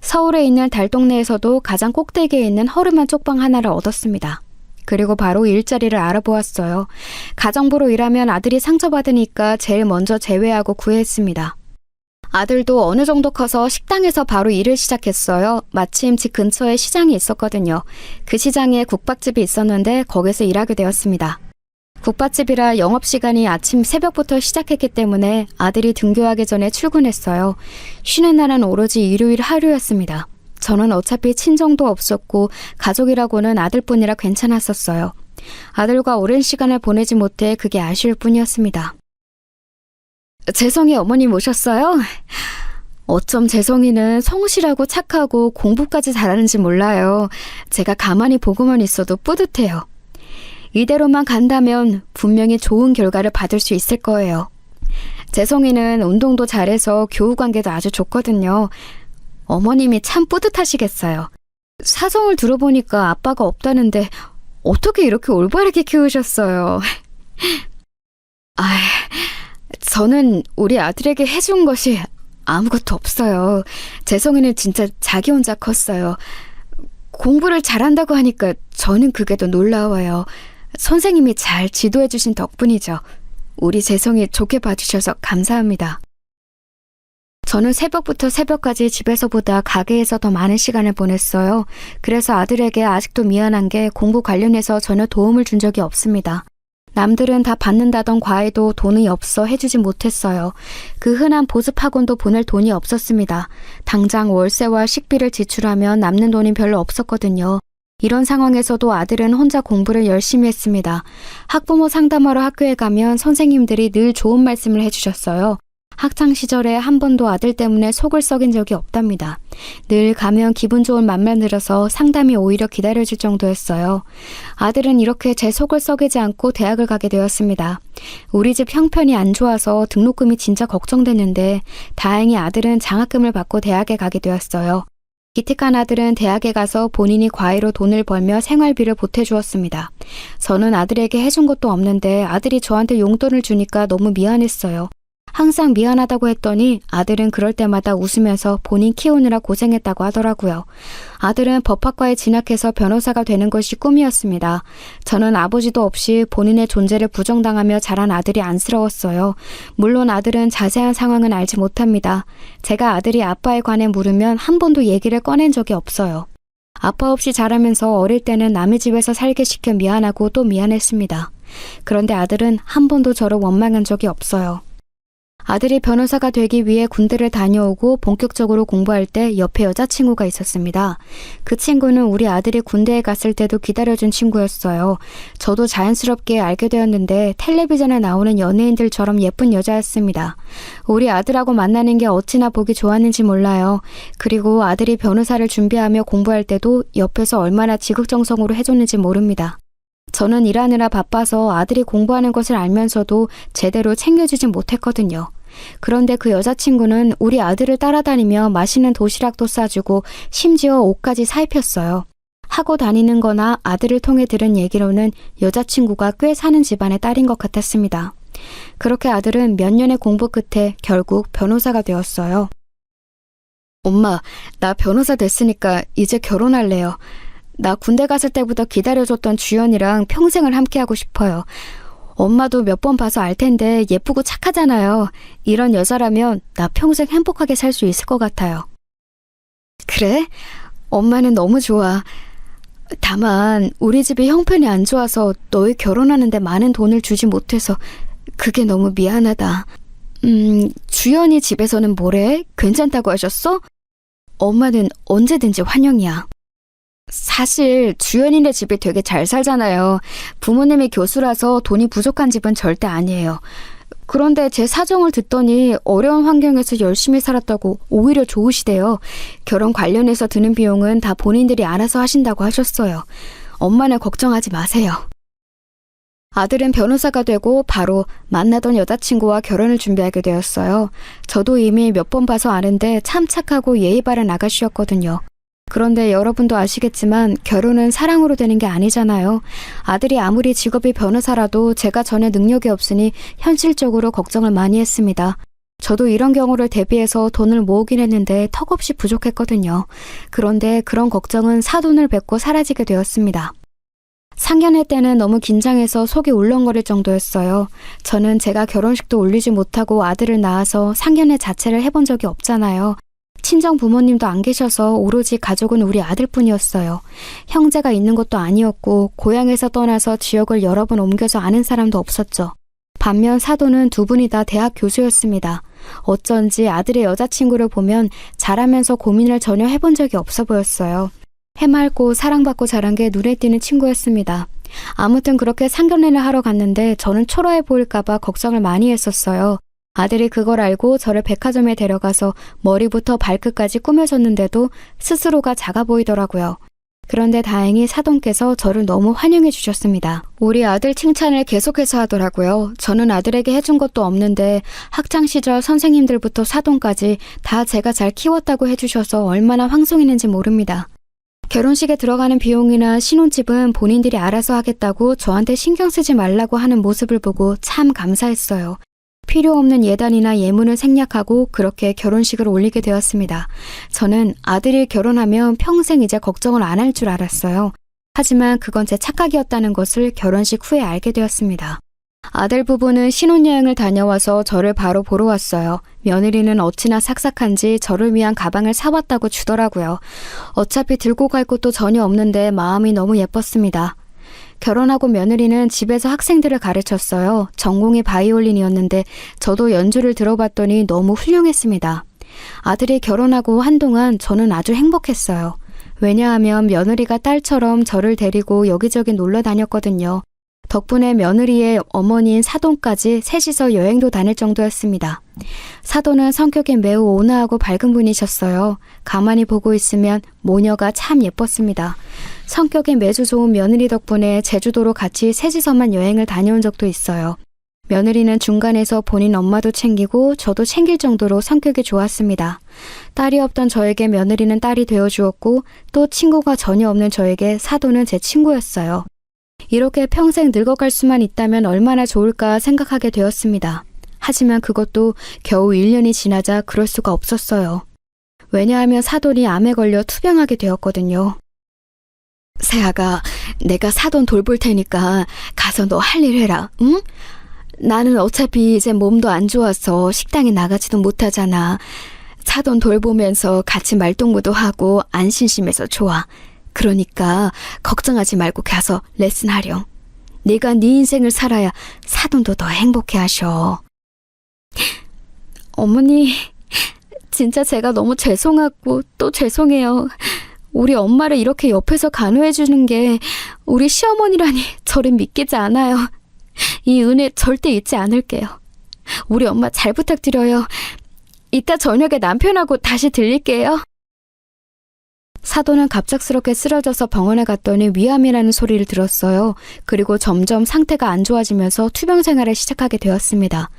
서울에 있는 달동네에서도 가장 꼭대기에 있는 허름한 쪽방 하나를 얻었습니다. 그리고 바로 일자리를 알아보았어요. 가정부로 일하면 아들이 상처받으니까 제일 먼저 제외하고 구했습니다. 아들도 어느 정도 커서 식당에서 바로 일을 시작했어요. 마침 집 근처에 시장이 있었거든요. 그 시장에 국밥집이 있었는데 거기서 일하게 되었습니다. 국밥집이라 영업시간이 아침 새벽부터 시작했기 때문에 아들이 등교하기 전에 출근했어요. 쉬는 날은 오로지 일요일 하루였습니다. 저는 어차피 친정도 없었고 가족이라고는 아들뿐이라 괜찮았었어요. 아들과 오랜 시간을 보내지 못해 그게 아쉬울 뿐이었습니다. 재성이 어머님 오셨어요? 어쩜 재성이는 성실하고 착하고 공부까지 잘하는지 몰라요. 제가 가만히 보고만 있어도 뿌듯해요. 이대로만 간다면 분명히 좋은 결과를 받을 수 있을 거예요. 재성이는 운동도 잘해서 교우 관계도 아주 좋거든요. 어머님이 참 뿌듯하시겠어요. 사정을 들어보니까 아빠가 없다는데 어떻게 이렇게 올바르게 키우셨어요? 저는 우리 아들에게 해준 것이 아무것도 없어요. 재성이는 진짜 자기 혼자 컸어요. 공부를 잘한다고 하니까 저는 그게 더 놀라워요. 선생님이 잘 지도해 주신 덕분이죠. 우리 재성이 좋게 봐주셔서 감사합니다. 저는 새벽부터 새벽까지 집에서 보다 가게에서 더 많은 시간을 보냈어요. 그래서 아들에게 아직도 미안한 게 공부 관련해서 전혀 도움을 준 적이 없습니다. 남들은 다 받는다던 과외도 돈이 없어 해주지 못했어요. 그 흔한 보습학원도 보낼 돈이 없었습니다. 당장 월세와 식비를 지출하면 남는 돈이 별로 없었거든요. 이런 상황에서도 아들은 혼자 공부를 열심히 했습니다. 학부모 상담하러 학교에 가면 선생님들이 늘 좋은 말씀을 해주셨어요. 학창시절에 한 번도 아들 때문에 속을 썩인 적이 없답니다. 늘 가면 기분 좋은 맘만 들어서 상담이 오히려 기다려질 정도였어요. 아들은 이렇게 제 속을 썩이지 않고 대학을 가게 되었습니다. 우리 집 형편이 안 좋아서 등록금이 진짜 걱정됐는데 다행히 아들은 장학금을 받고 대학에 가게 되었어요. 기특한 아들은 대학에 가서 본인이 과외로 돈을 벌며 생활비를 보태주었습니다. 저는 아들에게 해준 것도 없는데 아들이 저한테 용돈을 주니까 너무 미안했어요. 항상 미안하다고 했더니 아들은 그럴 때마다 웃으면서 본인 키우느라 고생했다고 하더라고요. 아들은 법학과에 진학해서 변호사가 되는 것이 꿈이었습니다. 저는 아버지도 없이 본인의 존재를 부정당하며 자란 아들이 안쓰러웠어요. 물론 아들은 자세한 상황은 알지 못합니다. 제가 아들이 아빠에 관해 물으면 한 번도 얘기를 꺼낸 적이 없어요. 아빠 없이 자라면서 어릴 때는 남의 집에서 살게 시켜 미안하고 또 미안했습니다. 그런데 아들은 한 번도 저를 원망한 적이 없어요. 아들이 변호사가 되기 위해 군대를 다녀오고 본격적으로 공부할 때 옆에 여자친구가 있었습니다. 그 친구는 우리 아들이 군대에 갔을 때도 기다려준 친구였어요. 저도 자연스럽게 알게 되었는데 텔레비전에 나오는 연예인들처럼 예쁜 여자였습니다. 우리 아들하고 만나는 게 어찌나 보기 좋았는지 몰라요. 그리고 아들이 변호사를 준비하며 공부할 때도 옆에서 얼마나 지극정성으로 해줬는지 모릅니다. 저는 일하느라 바빠서 아들이 공부하는 것을 알면서도 제대로 챙겨주지 못했거든요. 그런데 그 여자친구는 우리 아들을 따라다니며 맛있는 도시락도 싸주고 심지어 옷까지 사입혔어요. 하고 다니는 거나 아들을 통해 들은 얘기로는 여자친구가 꽤 사는 집안의 딸인 것 같았습니다. 그렇게 아들은 몇 년의 공부 끝에 결국 변호사가 되었어요. 엄마, 나 변호사 됐으니까 이제 결혼할래요. 나 군대 갔을 때부터 기다려줬던 주연이랑 평생을 함께하고 싶어요. 엄마도 몇 번 봐서 알 텐데 예쁘고 착하잖아요. 이런 여자라면 나 평생 행복하게 살 수 있을 것 같아요. 그래? 엄마는 너무 좋아. 다만 우리 집이 형편이 안 좋아서 너희 결혼하는데 많은 돈을 주지 못해서 그게 너무 미안하다. 주연이 집에서는 뭐래? 괜찮다고 하셨어? 엄마는 언제든지 환영이야. 사실 주연이네 집이 되게 잘 살잖아요. 부모님이 교수라서 돈이 부족한 집은 절대 아니에요. 그런데 제 사정을 듣더니 어려운 환경에서 열심히 살았다고 오히려 좋으시대요. 결혼 관련해서 드는 비용은 다 본인들이 알아서 하신다고 하셨어요. 엄마는 걱정하지 마세요. 아들은 변호사가 되고 바로 만나던 여자친구와 결혼을 준비하게 되었어요. 저도 이미 몇 번 봐서 아는데 참 착하고 예의 바른 아가씨였거든요. 그런데 여러분도 아시겠지만 결혼은 사랑으로 되는 게 아니잖아요. 아들이 아무리 직업이 변호사라도 제가 전혀 능력이 없으니 현실적으로 걱정을 많이 했습니다. 저도 이런 경우를 대비해서 돈을 모으긴 했는데 턱없이 부족했거든요. 그런데 그런 걱정은 사돈을 뵙고 사라지게 되었습니다. 상견례 때는 너무 긴장해서 속이 울렁거릴 정도였어요. 저는 제가 결혼식도 올리지 못하고 아들을 낳아서 상견례 자체를 해본 적이 없잖아요. 친정 부모님도 안 계셔서 오로지 가족은 우리 아들뿐이었어요. 형제가 있는 것도 아니었고 고향에서 떠나서 지역을 여러 번 옮겨서 아는 사람도 없었죠. 반면 사돈은 두 분이 다 대학 교수였습니다. 어쩐지 아들의 여자친구를 보면 자라면서 고민을 전혀 해본 적이 없어 보였어요. 해맑고 사랑받고 자란 게 눈에 띄는 친구였습니다. 아무튼 그렇게 상견례를 하러 갔는데 저는 초라해 보일까봐 걱정을 많이 했었어요. 아들이 그걸 알고 저를 백화점에 데려가서 머리부터 발끝까지 꾸며줬는데도 스스로가 작아 보이더라고요. 그런데 다행히 사돈께서 저를 너무 환영해 주셨습니다. 우리 아들 칭찬을 계속해서 하더라고요. 저는 아들에게 해준 것도 없는데 학창시절 선생님들부터 사돈까지 다 제가 잘 키웠다고 해주셔서 얼마나 황송했는지 모릅니다. 결혼식에 들어가는 비용이나 신혼집은 본인들이 알아서 하겠다고 저한테 신경 쓰지 말라고 하는 모습을 보고 참 감사했어요. 필요 없는 예단이나 예물을 생략하고 그렇게 결혼식을 올리게 되었습니다. 저는 아들이 결혼하면 평생 이제 걱정을 안 할 줄 알았어요. 하지만 그건 제 착각이었다는 것을 결혼식 후에 알게 되었습니다. 아들 부부는 신혼여행을 다녀와서 저를 바로 보러 왔어요. 며느리는 어찌나 삭삭한지 저를 위한 가방을 사왔다고 주더라고요. 어차피 들고 갈 곳도 전혀 없는데 마음이 너무 예뻤습니다. 결혼하고 며느리는 집에서 학생들을 가르쳤어요. 전공이 바이올린이었는데 저도 연주를 들어봤더니 너무 훌륭했습니다. 아들이 결혼하고 한동안 저는 아주 행복했어요. 왜냐하면 며느리가 딸처럼 저를 데리고 여기저기 놀러 다녔거든요. 덕분에 며느리의 어머니인 사돈까지 셋이서 여행도 다닐 정도였습니다. 사돈은 성격이 매우 온화하고 밝은 분이셨어요. 가만히 보고 있으면 모녀가 참 예뻤습니다. 성격이 매주 좋은 며느리 덕분에 제주도로 같이 셋이서만 여행을 다녀온 적도 있어요. 며느리는 중간에서 본인 엄마도 챙기고 저도 챙길 정도로 성격이 좋았습니다. 딸이 없던 저에게 며느리는 딸이 되어주었고 또 친구가 전혀 없는 저에게 사돈은 제 친구였어요. 이렇게 평생 늙어갈 수만 있다면 얼마나 좋을까 생각하게 되었습니다. 하지만 그것도 겨우 1년이 지나자 그럴 수가 없었어요. 왜냐하면 사돈이 암에 걸려 투병하게 되었거든요. 세아가, 내가 사돈 돌볼 테니까 가서 너 할 일 해라, 응? 나는 어차피 이제 몸도 안 좋아서 식당에 나가지도 못하잖아. 사돈 돌보면서 같이 말동무도 하고 안 심심해서 좋아. 그러니까 걱정하지 말고 가서 레슨하렴. 네가 네 인생을 살아야 사돈도 더 행복해 하셔. 어머니, 진짜 제가 너무 죄송하고 또 죄송해요. 우리 엄마를 이렇게 옆에서 간호해 주는 게 우리 시어머니라니 저를 믿기지 않아요. 이 은혜 절대 잊지 않을게요. 우리 엄마 잘 부탁드려요. 이따 저녁에 남편하고 다시 들릴게요. 사돈은 갑작스럽게 쓰러져서 병원에 갔더니 위암이라는 소리를 들었어요. 그리고 점점 상태가 안 좋아지면서 투병 생활을 시작하게 되었습니다.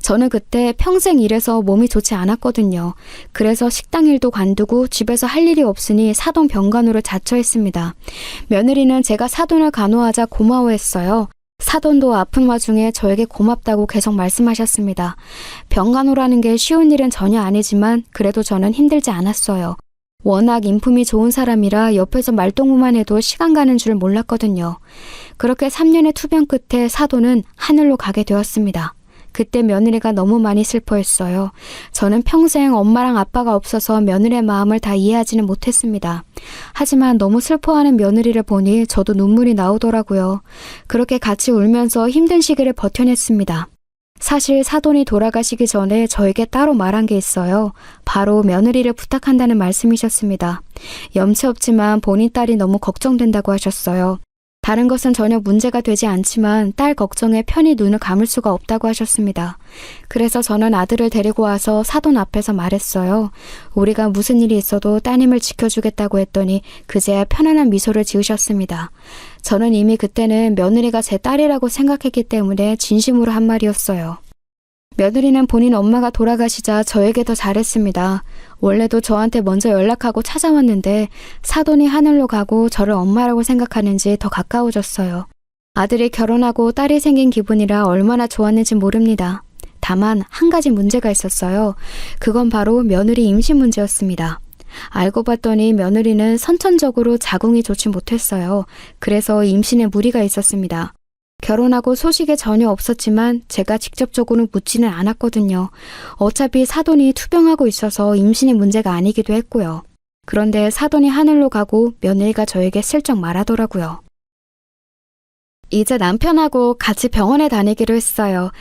저는 그때 평생 일해서 몸이 좋지 않았거든요. 그래서 식당 일도 관두고 집에서 할 일이 없으니 사돈 병간호를 자처했습니다. 며느리는 제가 사돈을 간호하자 고마워했어요. 사돈도 아픈 와중에 저에게 고맙다고 계속 말씀하셨습니다. 병간호라는 게 쉬운 일은 전혀 아니지만 그래도 저는 힘들지 않았어요. 워낙 인품이 좋은 사람이라 옆에서 말동무만 해도 시간 가는 줄 몰랐거든요. 그렇게 3년의 투병 끝에 사돈은 하늘로 가게 되었습니다. 그때 며느리가 너무 많이 슬퍼했어요. 저는 평생 엄마랑 아빠가 없어서 며느리의 마음을 다 이해하지는 못했습니다. 하지만 너무 슬퍼하는 며느리를 보니 저도 눈물이 나오더라고요. 그렇게 같이 울면서 힘든 시기를 버텨냈습니다. 사실 사돈이 돌아가시기 전에 저에게 따로 말한 게 있어요. 바로 며느리를 부탁한다는 말씀이셨습니다. 염치 없지만 본인 딸이 너무 걱정된다고 하셨어요. 다른 것은 전혀 문제가 되지 않지만 딸 걱정에 편히 눈을 감을 수가 없다고 하셨습니다. 그래서 저는 아들을 데리고 와서 사돈 앞에서 말했어요. 우리가 무슨 일이 있어도 따님을 지켜주겠다고 했더니 그제야 편안한 미소를 지으셨습니다. 저는 이미 그때는 며느리가 제 딸이라고 생각했기 때문에 진심으로 한 말이었어요. 며느리는 본인 엄마가 돌아가시자 저에게 더 잘했습니다. 원래도 저한테 먼저 연락하고 찾아왔는데 사돈이 하늘로 가고 저를 엄마라고 생각하는지 더 가까워졌어요. 아들이 결혼하고 딸이 생긴 기분이라 얼마나 좋았는지 모릅니다. 다만 한 가지 문제가 있었어요. 그건 바로 며느리 임신 문제였습니다. 알고 봤더니 며느리는 선천적으로 자궁이 좋지 못했어요. 그래서 임신에 무리가 있었습니다. 결혼하고 소식이 전혀 없었지만 제가 직접적으로 묻지는 않았거든요. 어차피 사돈이 투병하고 있어서 임신이 문제가 아니기도 했고요. 그런데 사돈이 하늘로 가고 며느리가 저에게 슬쩍 말하더라고요. 이제 남편하고 같이 병원에 다니기로 했어요.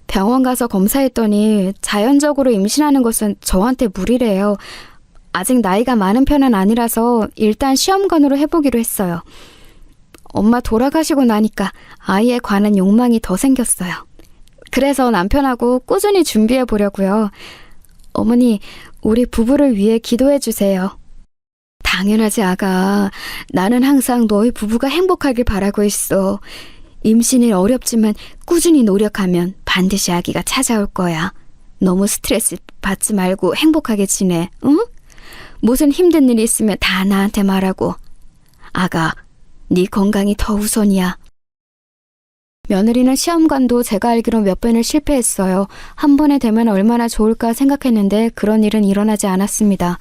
병원 가서 검사했더니 자연적으로 임신하는 것은 저한테 무리래요. 아직 나이가 많은 편은 아니라서 일단 시험관으로 해보기로 했어요. 엄마 돌아가시고 나니까 아이에 관한 욕망이 더 생겼어요. 그래서 남편하고 꾸준히 준비해 보려고요. 어머니, 우리 부부를 위해 기도해 주세요. 당연하지, 아가. 나는 항상 너희 부부가 행복하길 바라고 있어. 임신이 어렵지만 꾸준히 노력하면 반드시 아기가 찾아올 거야. 너무 스트레스 받지 말고 행복하게 지내, 응? 무슨 힘든 일 있으면 다 나한테 말하고. 아가, 네 건강이 더 우선이야. 며느리는 시험관도 제가 알기로 몇 번을 실패했어요. 한 번에 되면 얼마나 좋을까 생각했는데 그런 일은 일어나지 않았습니다.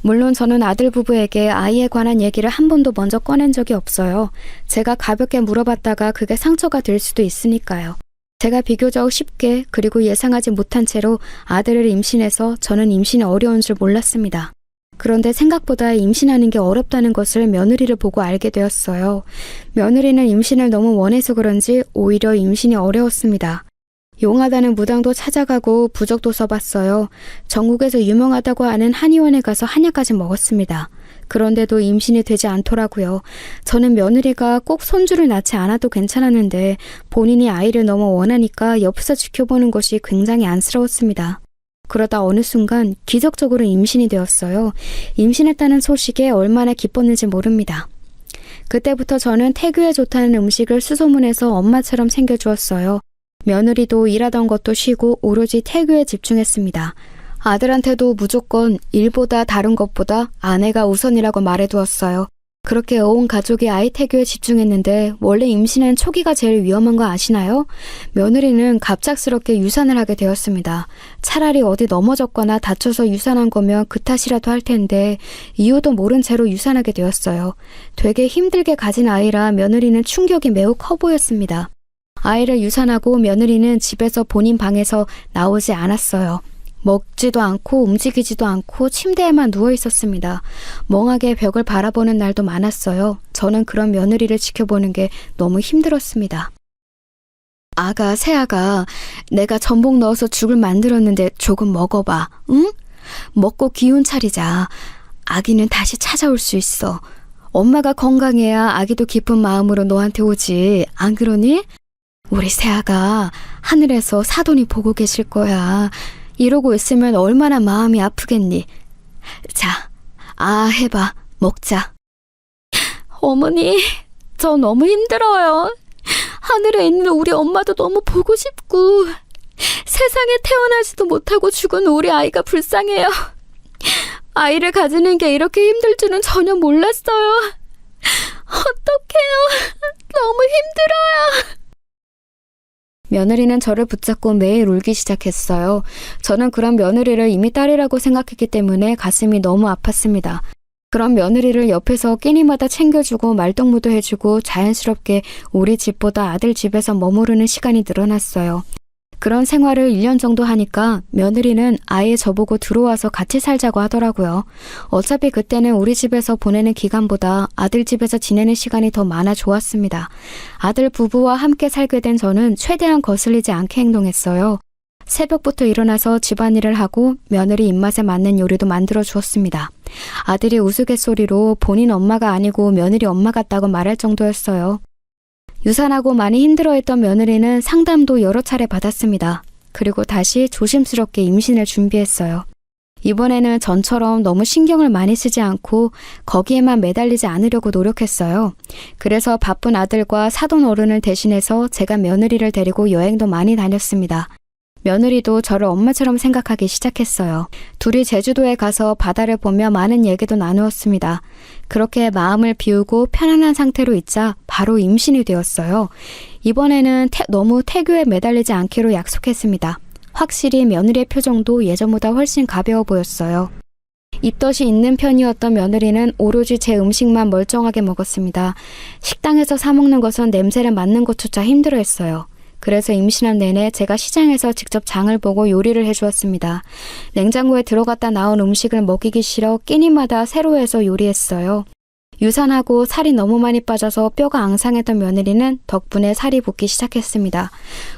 물론 저는 아들 부부에게 아이에 관한 얘기를 한 번도 먼저 꺼낸 적이 없어요. 제가 가볍게 물어봤다가 그게 상처가 될 수도 있으니까요. 제가 비교적 쉽게 그리고 예상하지 못한 채로 아들을 임신해서 저는 임신이 어려운 줄 몰랐습니다. 그런데 생각보다 임신하는 게 어렵다는 것을 며느리를 보고 알게 되었어요. 며느리는 임신을 너무 원해서 그런지 오히려 임신이 어려웠습니다. 용하다는 무당도 찾아가고 부적도 써봤어요. 전국에서 유명하다고 하는 한의원에 가서 한약까지 먹었습니다. 그런데도 임신이 되지 않더라고요. 저는 며느리가 꼭 손주를 낳지 않아도 괜찮았는데 본인이 아이를 너무 원하니까 옆에서 지켜보는 것이 굉장히 안쓰러웠습니다. 그러다 어느 순간 기적적으로 임신이 되었어요. 임신했다는 소식에 얼마나 기뻤는지 모릅니다. 그때부터 저는 태교에 좋다는 음식을 수소문해서 엄마처럼 챙겨주었어요. 며느리도 일하던 것도 쉬고 오로지 태교에 집중했습니다. 아들한테도 무조건 일보다 다른 것보다 아내가 우선이라고 말해두었어요. 그렇게 온 가족이 아이 태교에 집중했는데 원래 임신은 초기가 제일 위험한 거 아시나요? 며느리는 갑작스럽게 유산을 하게 되었습니다. 차라리 어디 넘어졌거나 다쳐서 유산한 거면 그 탓이라도 할 텐데 이유도 모른 채로 유산하게 되었어요. 되게 힘들게 가진 아이라 며느리는 충격이 매우 커 보였습니다. 아이를 유산하고 며느리는 집에서 본인 방에서 나오지 않았어요. 먹지도 않고 움직이지도 않고 침대에만 누워 있었습니다. 멍하게 벽을 바라보는 날도 많았어요. 저는 그런 며느리를 지켜보는 게 너무 힘들었습니다. 아가, 새아가, 내가 전복 넣어서 죽을 만들었는데 조금 먹어봐, 응? 먹고 기운 차리자. 아기는 다시 찾아올 수 있어. 엄마가 건강해야 아기도 기쁜 마음으로 너한테 오지. 안 그러니? 우리 새아가 하늘에서 사돈이 보고 계실 거야. 이러고 있으면 얼마나 마음이 아프겠니? 자, 해봐. 먹자. 어머니, 저 너무 힘들어요. 하늘에 있는 우리 엄마도 너무 보고 싶고 세상에 태어나지도 못하고 죽은 우리 아이가 불쌍해요. 아이를 가지는 게 이렇게 힘들 줄은 전혀 몰랐어요. 어떡해요. 너무 힘들어요. 며느리는 저를 붙잡고 매일 울기 시작했어요. 저는 그런 며느리를 이미 딸이라고 생각했기 때문에 가슴이 너무 아팠습니다. 그런 며느리를 옆에서 끼니마다 챙겨주고 말동무도 해주고 자연스럽게 우리 집보다 아들 집에서 머무르는 시간이 늘어났어요. 그런 생활을 1년 정도 하니까 며느리는 아예 저보고 들어와서 같이 살자고 하더라고요. 어차피 그때는 우리 집에서 보내는 기간보다 아들 집에서 지내는 시간이 더 많아 좋았습니다. 아들 부부와 함께 살게 된 저는 최대한 거슬리지 않게 행동했어요. 새벽부터 일어나서 집안일을 하고 며느리 입맛에 맞는 요리도 만들어 주었습니다. 아들이 우스갯소리로 본인 엄마가 아니고 며느리 엄마 같다고 말할 정도였어요. 유산하고 많이 힘들어했던 며느리는 상담도 여러 차례 받았습니다. 그리고 다시 조심스럽게 임신을 준비했어요. 이번에는 전처럼 너무 신경을 많이 쓰지 않고 거기에만 매달리지 않으려고 노력했어요. 그래서 바쁜 아들과 사돈 어른을 대신해서 제가 며느리를 데리고 여행도 많이 다녔습니다. 며느리도 저를 엄마처럼 생각하기 시작했어요. 둘이 제주도에 가서 바다를 보며 많은 얘기도 나누었습니다. 그렇게 마음을 비우고 편안한 상태로 있자 바로 임신이 되었어요. 이번에는 너무 태교에 매달리지 않기로 약속했습니다. 확실히 며느리의 표정도 예전보다 훨씬 가벼워 보였어요. 입덧이 있는 편이었던 며느리는 오로지 제 음식만 멀쩡하게 먹었습니다. 식당에서 사 먹는 것은 냄새를 맡는 것조차 힘들어했어요. 그래서 임신한 내내 제가 시장에서 직접 장을 보고 요리를 해주었습니다. 냉장고에 들어갔다 나온 음식을 먹이기 싫어 끼니마다 새로 해서 요리했어요. 유산하고 살이 너무 많이 빠져서 뼈가 앙상했던 며느리는 덕분에 살이 붙기 시작했습니다.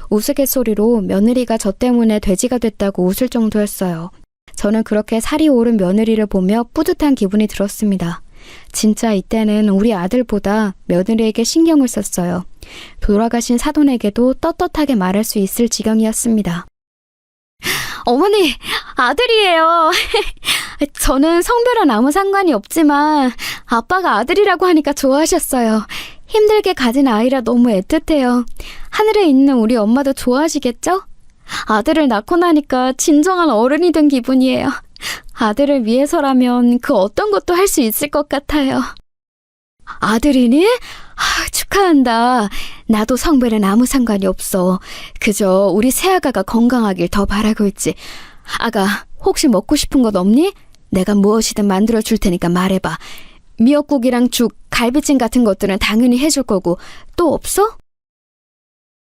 우스갯소리로 며느리가 저 때문에 돼지가 됐다고 웃을 정도였어요. 저는 그렇게 살이 오른 며느리를 보며 뿌듯한 기분이 들었습니다. 진짜 이때는 우리 아들보다 며느리에게 신경을 썼어요. 돌아가신 사돈에게도 떳떳하게 말할 수 있을 지경이었습니다. 어머니, 아들이에요. 저는 성별은 아무 상관이 없지만 아빠가 아들이라고 하니까 좋아하셨어요. 힘들게 가진 아이라 너무 애틋해요. 하늘에 있는 우리 엄마도 좋아하시겠죠? 아들을 낳고 나니까 진정한 어른이 된 기분이에요. 아들을 위해서라면 그 어떤 것도 할 수 있을 것 같아요. 아들이니? 축하한다. 나도 성별은 아무 상관이 없어. 그저 우리 새아가가 건강하길 더 바라고 있지. 아가, 혹시 먹고 싶은 것 없니? 내가 무엇이든 만들어 줄 테니까 말해봐. 미역국이랑 죽, 갈비찜 같은 것들은 당연히 해줄 거고. 또 없어?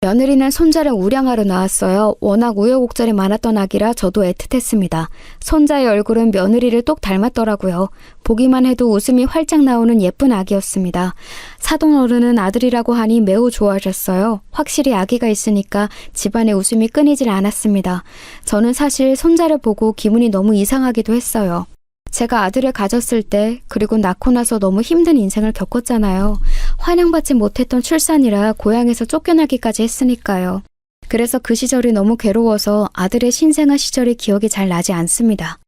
며느리는 손자를 우량하러 나왔어요. 워낙 우여곡절이 많았던 아기라 저도 애틋했습니다. 손자의 얼굴은 며느리를 똑 닮았더라고요. 보기만 해도 웃음이 활짝 나오는 예쁜 아기였습니다. 사돈 어른은 아들이라고 하니 매우 좋아하셨어요. 확실히 아기가 있으니까 집안의 웃음이 끊이질 않았습니다. 저는 사실 손자를 보고 기분이 너무 이상하기도 했어요. 제가 아들을 가졌을 때, 그리고 낳고 나서 너무 힘든 인생을 겪었잖아요. 환영받지 못했던 출산이라 고향에서 쫓겨나기까지 했으니까요. 그래서 그 시절이 너무 괴로워서 아들의 신생아 시절이 기억이 잘 나지 않습니다.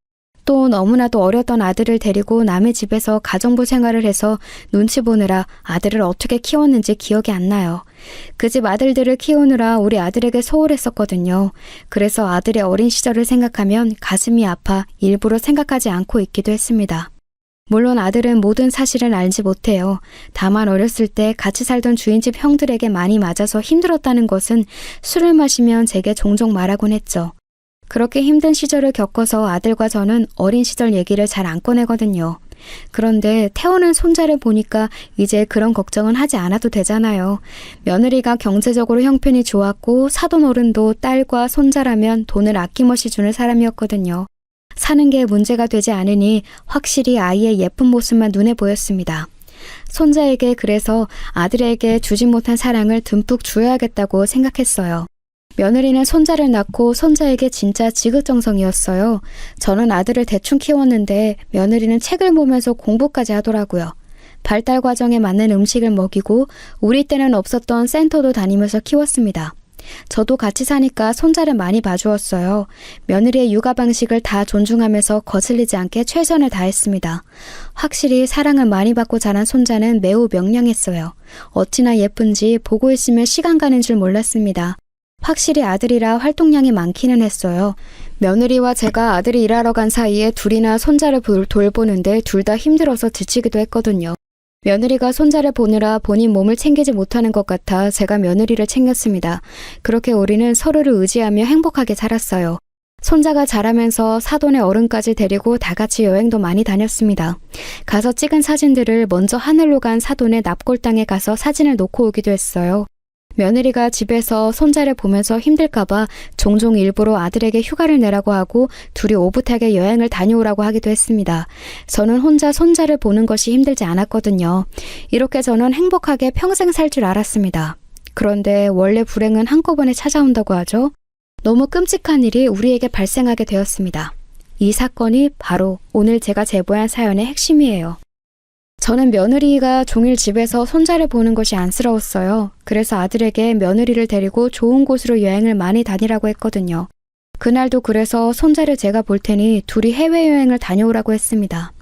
또 너무나도 어렸던 아들을 데리고 남의 집에서 가정부 생활을 해서 눈치 보느라 아들을 어떻게 키웠는지 기억이 안 나요. 그 집 아들들을 키우느라 우리 아들에게 소홀했었거든요. 그래서 아들의 어린 시절을 생각하면 가슴이 아파 일부러 생각하지 않고 있기도 했습니다. 물론 아들은 모든 사실은 알지 못해요. 다만 어렸을 때 같이 살던 주인집 형들에게 많이 맞아서 힘들었다는 것은 술을 마시면 제게 종종 말하곤 했죠. 그렇게 힘든 시절을 겪어서 아들과 저는 어린 시절 얘기를 잘 안 꺼내거든요. 그런데 태어난 손자를 보니까 이제 그런 걱정은 하지 않아도 되잖아요. 며느리가 경제적으로 형편이 좋았고 사돈 어른도 딸과 손자라면 돈을 아낌없이 주는 사람이었거든요. 사는 게 문제가 되지 않으니 확실히 아이의 예쁜 모습만 눈에 보였습니다. 손자에게 그래서 아들에게 주지 못한 사랑을 듬뿍 주어야겠다고 생각했어요. 며느리는 손자를 낳고 손자에게 진짜 지극정성이었어요. 저는 아들을 대충 키웠는데 며느리는 책을 보면서 공부까지 하더라고요. 발달 과정에 맞는 음식을 먹이고 우리 때는 없었던 센터도 다니면서 키웠습니다. 저도 같이 사니까 손자를 많이 봐주었어요. 며느리의 육아 방식을 다 존중하면서 거슬리지 않게 최선을 다했습니다. 확실히 사랑을 많이 받고 자란 손자는 매우 명랑했어요. 어찌나 예쁜지 보고 있으면 시간 가는 줄 몰랐습니다. 확실히 아들이라 활동량이 많기는 했어요. 며느리와 제가 아들이 일하러 간 사이에 둘이나 손자를 돌보는데 둘 다 힘들어서 지치기도 했거든요. 며느리가 손자를 보느라 본인 몸을 챙기지 못하는 것 같아 제가 며느리를 챙겼습니다. 그렇게 우리는 서로를 의지하며 행복하게 살았어요. 손자가 자라면서 사돈의 어른까지 데리고 다 같이 여행도 많이 다녔습니다. 가서 찍은 사진들을 먼저 하늘로 간 사돈의 납골당에 가서 사진을 놓고 오기도 했어요. 며느리가 집에서 손자를 보면서 힘들까봐 종종 일부러 아들에게 휴가를 내라고 하고 둘이 오붓하게 여행을 다녀오라고 하기도 했습니다. 저는 혼자 손자를 보는 것이 힘들지 않았거든요. 이렇게 저는 행복하게 평생 살 줄 알았습니다. 그런데 원래 불행은 한꺼번에 찾아온다고 하죠. 너무 끔찍한 일이 우리에게 발생하게 되었습니다. 이 사건이 바로 오늘 제가 제보한 사연의 핵심이에요. 저는 며느리가 종일 집에서 손자를 보는 것이 안쓰러웠어요. 그래서 아들에게 며느리를 데리고 좋은 곳으로 여행을 많이 다니라고 했거든요. 그날도 그래서 손자를 제가 볼 테니 둘이 해외여행을 다녀오라고 했습니다.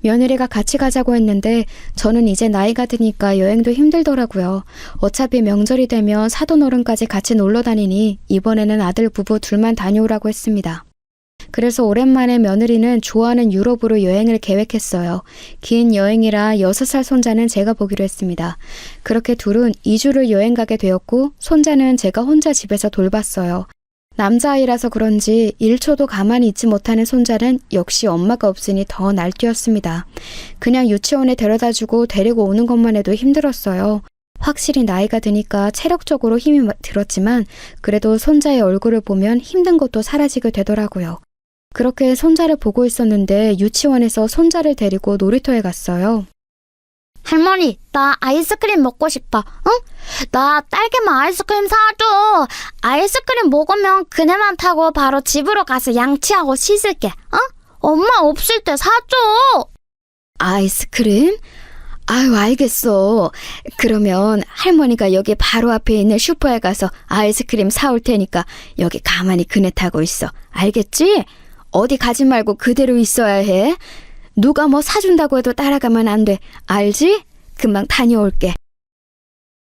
며느리가 같이 가자고 했는데 저는 이제 나이가 드니까 여행도 힘들더라고요. 어차피 명절이 되면 사돈 어른까지 같이 놀러 다니니 이번에는 아들 부부 둘만 다녀오라고 했습니다. 그래서 오랜만에 며느리는 좋아하는 유럽으로 여행을 계획했어요. 긴 여행이라 6살 손자는 제가 보기로 했습니다. 그렇게 둘은 2주를 여행 가게 되었고 손자는 제가 혼자 집에서 돌봤어요. 남자아이라서 그런지 1초도 가만히 있지 못하는 손자는 역시 엄마가 없으니 더 날뛰었습니다. 그냥 유치원에 데려다주고 데리고 오는 것만 해도 힘들었어요. 확실히 나이가 드니까 체력적으로 힘이 들었지만 그래도 손자의 얼굴을 보면 힘든 것도 사라지게 되더라고요. 그렇게 손자를 보고 있었는데 유치원에서 손자를 데리고 놀이터에 갔어요. 할머니, 나 아이스크림 먹고 싶어. 응? 나 딸기맛 아이스크림 사줘. 아이스크림 먹으면 그네만 타고 바로 집으로 가서 양치하고 씻을게. 응? 엄마 없을 때 사줘. 아이스크림? 아유, 알겠어. 그러면 할머니가 여기 바로 앞에 있는 슈퍼에 가서 아이스크림 사올 테니까 여기 가만히 그네 타고 있어. 알겠지? 어디 가지 말고 그대로 있어야 해. 누가 뭐 사준다고 해도 따라가면 안 돼. 알지? 금방 다녀올게.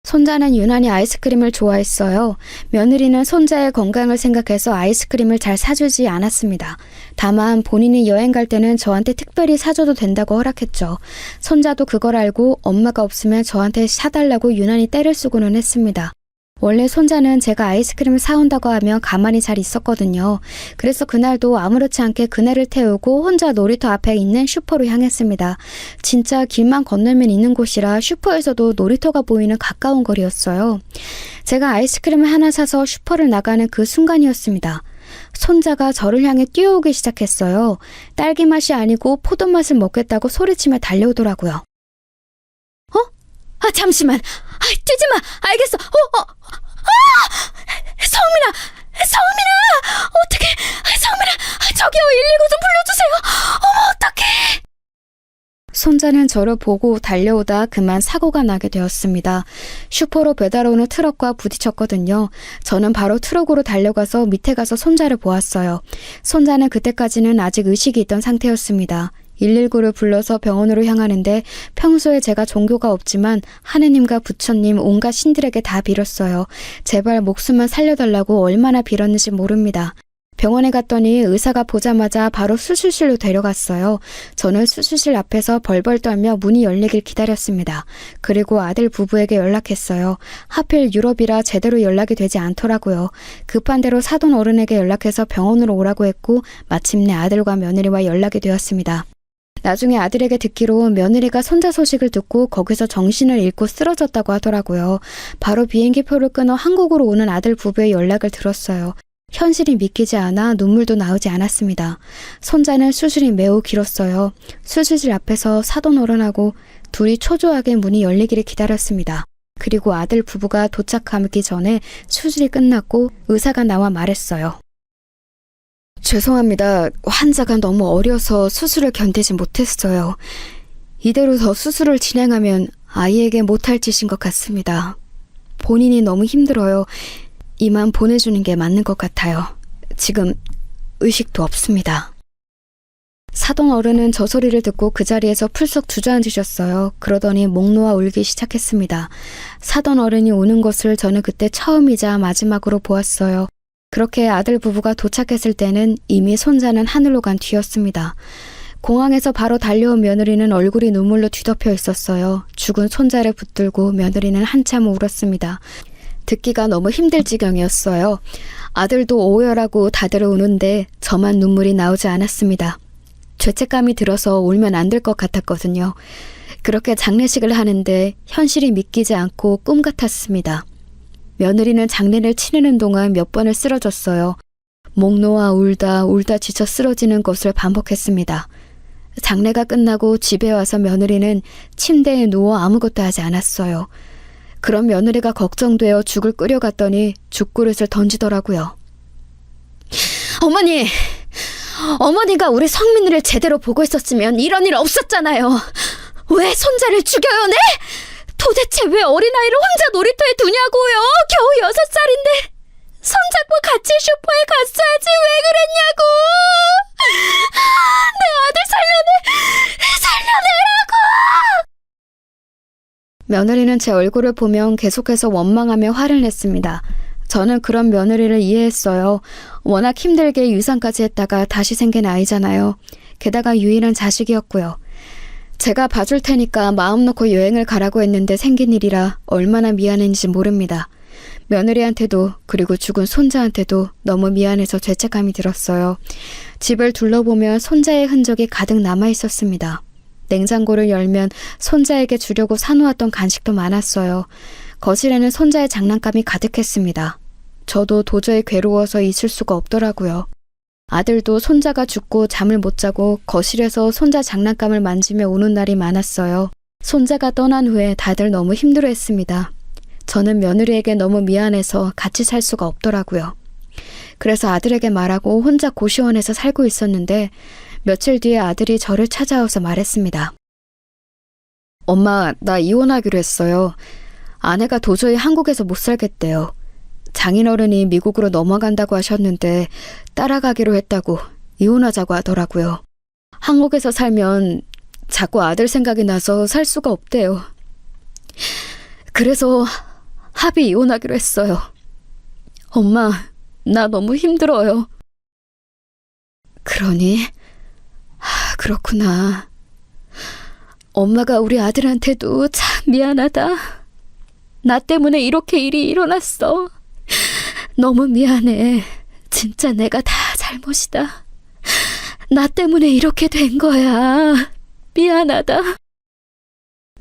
손자는 유난히 아이스크림을 좋아했어요. 며느리는 손자의 건강을 생각해서 아이스크림을 잘 사주지 않았습니다. 다만 본인이 여행 갈 때는 저한테 특별히 사줘도 된다고 허락했죠. 손자도 그걸 알고 엄마가 없으면 저한테 사달라고 유난히 떼를 쓰고는 했습니다. 원래 손자는 제가 아이스크림을 사온다고 하면 가만히 잘 있었거든요. 그래서 그날도 아무렇지 않게 그네를 태우고 혼자 놀이터 앞에 있는 슈퍼로 향했습니다. 진짜 길만 건너면 있는 곳이라 슈퍼에서도 놀이터가 보이는 가까운 거리였어요. 제가 아이스크림을 하나 사서 슈퍼를 나가는 그 순간이었습니다. 손자가 저를 향해 뛰어오기 시작했어요. 딸기 맛이 아니고 포도 맛을 먹겠다고 소리치며 달려오더라고요. 잠시만. 뛰지 마. 알겠어. 성민아. 어떡해. 성민아. 저기요, 119 좀 불러주세요. 어머, 어떡해. 손자는 저를 보고 달려오다 그만 사고가 나게 되었습니다. 슈퍼로 배달 오는 트럭과 부딪혔거든요. 저는 바로 트럭으로 달려가서 밑에 가서 손자를 보았어요. 손자는 그때까지는 아직 의식이 있던 상태였습니다. 119를 불러서 병원으로 향하는데 평소에 제가 종교가 없지만 하느님과 부처님 온갖 신들에게 다 빌었어요. 제발 목숨만 살려달라고 얼마나 빌었는지 모릅니다. 병원에 갔더니 의사가 보자마자 바로 수술실로 데려갔어요. 저는 수술실 앞에서 벌벌 떨며 문이 열리길 기다렸습니다. 그리고 아들 부부에게 연락했어요. 하필 유럽이라 제대로 연락이 되지 않더라고요. 급한 대로 사돈 어른에게 연락해서 병원으로 오라고 했고 마침내 아들과 며느리와 연락이 되었습니다. 나중에 아들에게 듣기로 며느리가 손자 소식을 듣고 거기서 정신을 잃고 쓰러졌다고 하더라고요. 바로 비행기표를 끊어 한국으로 오는 아들 부부의 연락을 들었어요. 현실이 믿기지 않아 눈물도 나오지 않았습니다. 손자는 수술이 매우 길었어요. 수술실 앞에서 사돈 어른하고 둘이 초조하게 문이 열리기를 기다렸습니다. 그리고 아들 부부가 도착하기 전에 수술이 끝났고 의사가 나와 말했어요. 죄송합니다. 환자가 너무 어려서 수술을 견디지 못했어요. 이대로 더 수술을 진행하면 아이에게 못할 짓인 것 같습니다. 본인이 너무 힘들어요. 이만 보내주는 게 맞는 것 같아요. 지금 의식도 없습니다. 사돈 어른은 저 소리를 듣고 그 자리에서 풀썩 주저앉으셨어요. 그러더니 목 놓아 울기 시작했습니다. 사돈 어른이 우는 것을 저는 그때 처음이자 마지막으로 보았어요. 그렇게 아들 부부가 도착했을 때는 이미 손자는 하늘로 간 뒤였습니다. 공항에서 바로 달려온 며느리는 얼굴이 눈물로 뒤덮여 있었어요. 죽은 손자를 붙들고 며느리는 한참 울었습니다. 듣기가 너무 힘들 지경이었어요. 아들도 오열하고 다들 우는데 저만 눈물이 나오지 않았습니다. 죄책감이 들어서 울면 안 될 것 같았거든요. 그렇게 장례식을 하는데 현실이 믿기지 않고 꿈 같았습니다. 며느리는 장례를 치르는 동안 몇 번을 쓰러졌어요. 목 놓아 울다 지쳐 쓰러지는 것을 반복했습니다. 장례가 끝나고 집에 와서 며느리는 침대에 누워 아무것도 하지 않았어요. 그런 며느리가 걱정되어 죽을 끓여갔더니 죽그릇을 던지더라고요. 어머니가 우리 성민이를 제대로 보고 있었으면 이런 일 없었잖아요. 왜 손자를 죽여요, 네? 도대체 왜 어린아이를 혼자 놀이터에 두냐고요? 겨우 6살인데. 손잡고 같이 슈퍼에 갔어야지 왜 그랬냐고. 내 아들 살려내라고. 며느리는 제 얼굴을 보면 계속해서 원망하며 화를 냈습니다. 저는 그런 며느리를 이해했어요. 워낙 힘들게 유산까지 했다가 다시 생긴 아이잖아요. 게다가 유일한 자식이었고요. 제가 봐줄 테니까 마음 놓고 여행을 가라고 했는데 생긴 일이라 얼마나 미안했는지 모릅니다. 며느리한테도 그리고 죽은 손자한테도 너무 미안해서 죄책감이 들었어요. 집을 둘러보면 손자의 흔적이 가득 남아 있었습니다. 냉장고를 열면 손자에게 주려고 사놓았던 간식도 많았어요. 거실에는 손자의 장난감이 가득했습니다. 저도 도저히 괴로워서 있을 수가 없더라고요. 아들도 손자가 죽고 잠을 못 자고 거실에서 손자 장난감을 만지며 우는 날이 많았어요. 손자가 떠난 후에 다들 너무 힘들어했습니다. 저는 며느리에게 너무 미안해서 같이 살 수가 없더라고요. 그래서 아들에게 말하고 혼자 고시원에서 살고 있었는데 며칠 뒤에 아들이 저를 찾아와서 말했습니다. 엄마, 나 이혼하기로 했어요. 아내가 도저히 한국에서 못 살겠대요. 장인어른이 미국으로 넘어간다고 하셨는데 따라가기로 했다고 이혼하자고 하더라고요. 한국에서 살면 자꾸 아들 생각이 나서 살 수가 없대요. 그래서 합의 이혼하기로 했어요. 엄마, 나 너무 힘들어요. 그러니? 그렇구나. 엄마가 우리 아들한테도 참 미안하다. 나 때문에 이렇게 일이 일어났어. 너무 미안해. 진짜 내가 다 잘못이다. 나 때문에 이렇게 된 거야. 미안하다.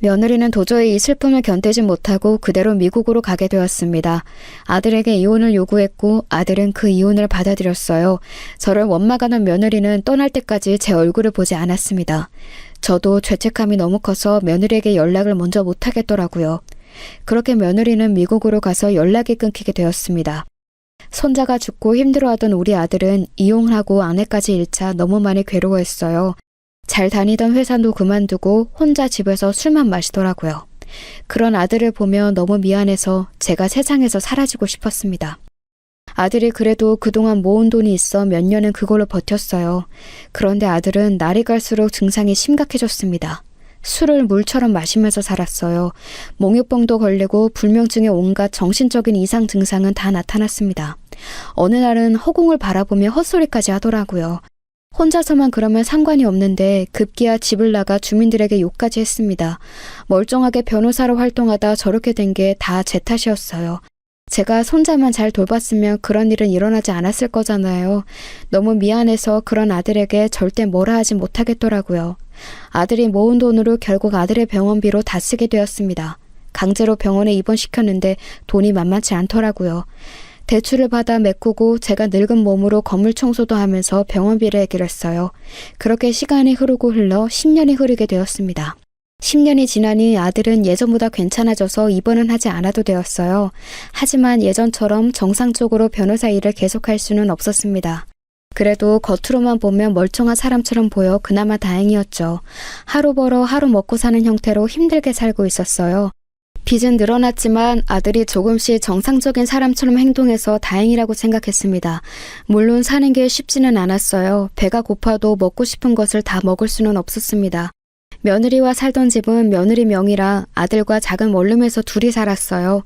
며느리는 도저히 이 슬픔을 견디지 못하고 그대로 미국으로 가게 되었습니다. 아들에게 이혼을 요구했고 아들은 그 이혼을 받아들였어요. 저를 원망하는 며느리는 떠날 때까지 제 얼굴을 보지 않았습니다. 저도 죄책감이 너무 커서 며느리에게 연락을 먼저 못하겠더라고요. 그렇게 며느리는 미국으로 가서 연락이 끊기게 되었습니다. 손자가 죽고 힘들어하던 우리 아들은 이혼하고 아내까지 잃자 너무 많이 괴로워했어요. 잘 다니던 회사도 그만두고 혼자 집에서 술만 마시더라고요. 그런 아들을 보며 너무 미안해서 제가 세상에서 사라지고 싶었습니다. 아들이 그래도 그동안 모은 돈이 있어 몇 년은 그걸로 버텼어요. 그런데 아들은 날이 갈수록 증상이 심각해졌습니다. 술을 물처럼 마시면서 살았어요. 몽유병도 걸리고 불면증의 온갖 정신적인 이상 증상은 다 나타났습니다. 어느 날은 허공을 바라보며 헛소리까지 하더라고요. 혼자서만 그러면 상관이 없는데 급기야 집을 나가 주민들에게 욕까지 했습니다. 멀쩡하게 변호사로 활동하다 저렇게 된 게 다 제 탓이었어요. 제가 손자만 잘 돌봤으면 그런 일은 일어나지 않았을 거잖아요. 너무 미안해서 그런 아들에게 절대 뭐라 하지 못하겠더라고요. 아들이 모은 돈으로 결국 아들의 병원비로 다 쓰게 되었습니다. 강제로 병원에 입원시켰는데 돈이 만만치 않더라고요. 대출을 받아 메꾸고 제가 늙은 몸으로 건물 청소도 하면서 병원비를 해결했어요. 그렇게 시간이 흐르고 흘러 10년이 흐르게 되었습니다. 10년이 지나니 아들은 예전보다 괜찮아져서 입원은 하지 않아도 되었어요. 하지만 예전처럼 정상적으로 변호사 일을 계속할 수는 없었습니다. 그래도 겉으로만 보면 멀쩡한 사람처럼 보여 그나마 다행이었죠. 하루 벌어 하루 먹고 사는 형태로 힘들게 살고 있었어요. 빚은 늘어났지만 아들이 조금씩 정상적인 사람처럼 행동해서 다행이라고 생각했습니다. 물론 사는 게 쉽지는 않았어요. 배가 고파도 먹고 싶은 것을 다 먹을 수는 없었습니다. 며느리와 살던 집은 며느리 명의라 아들과 작은 원룸에서 둘이 살았어요.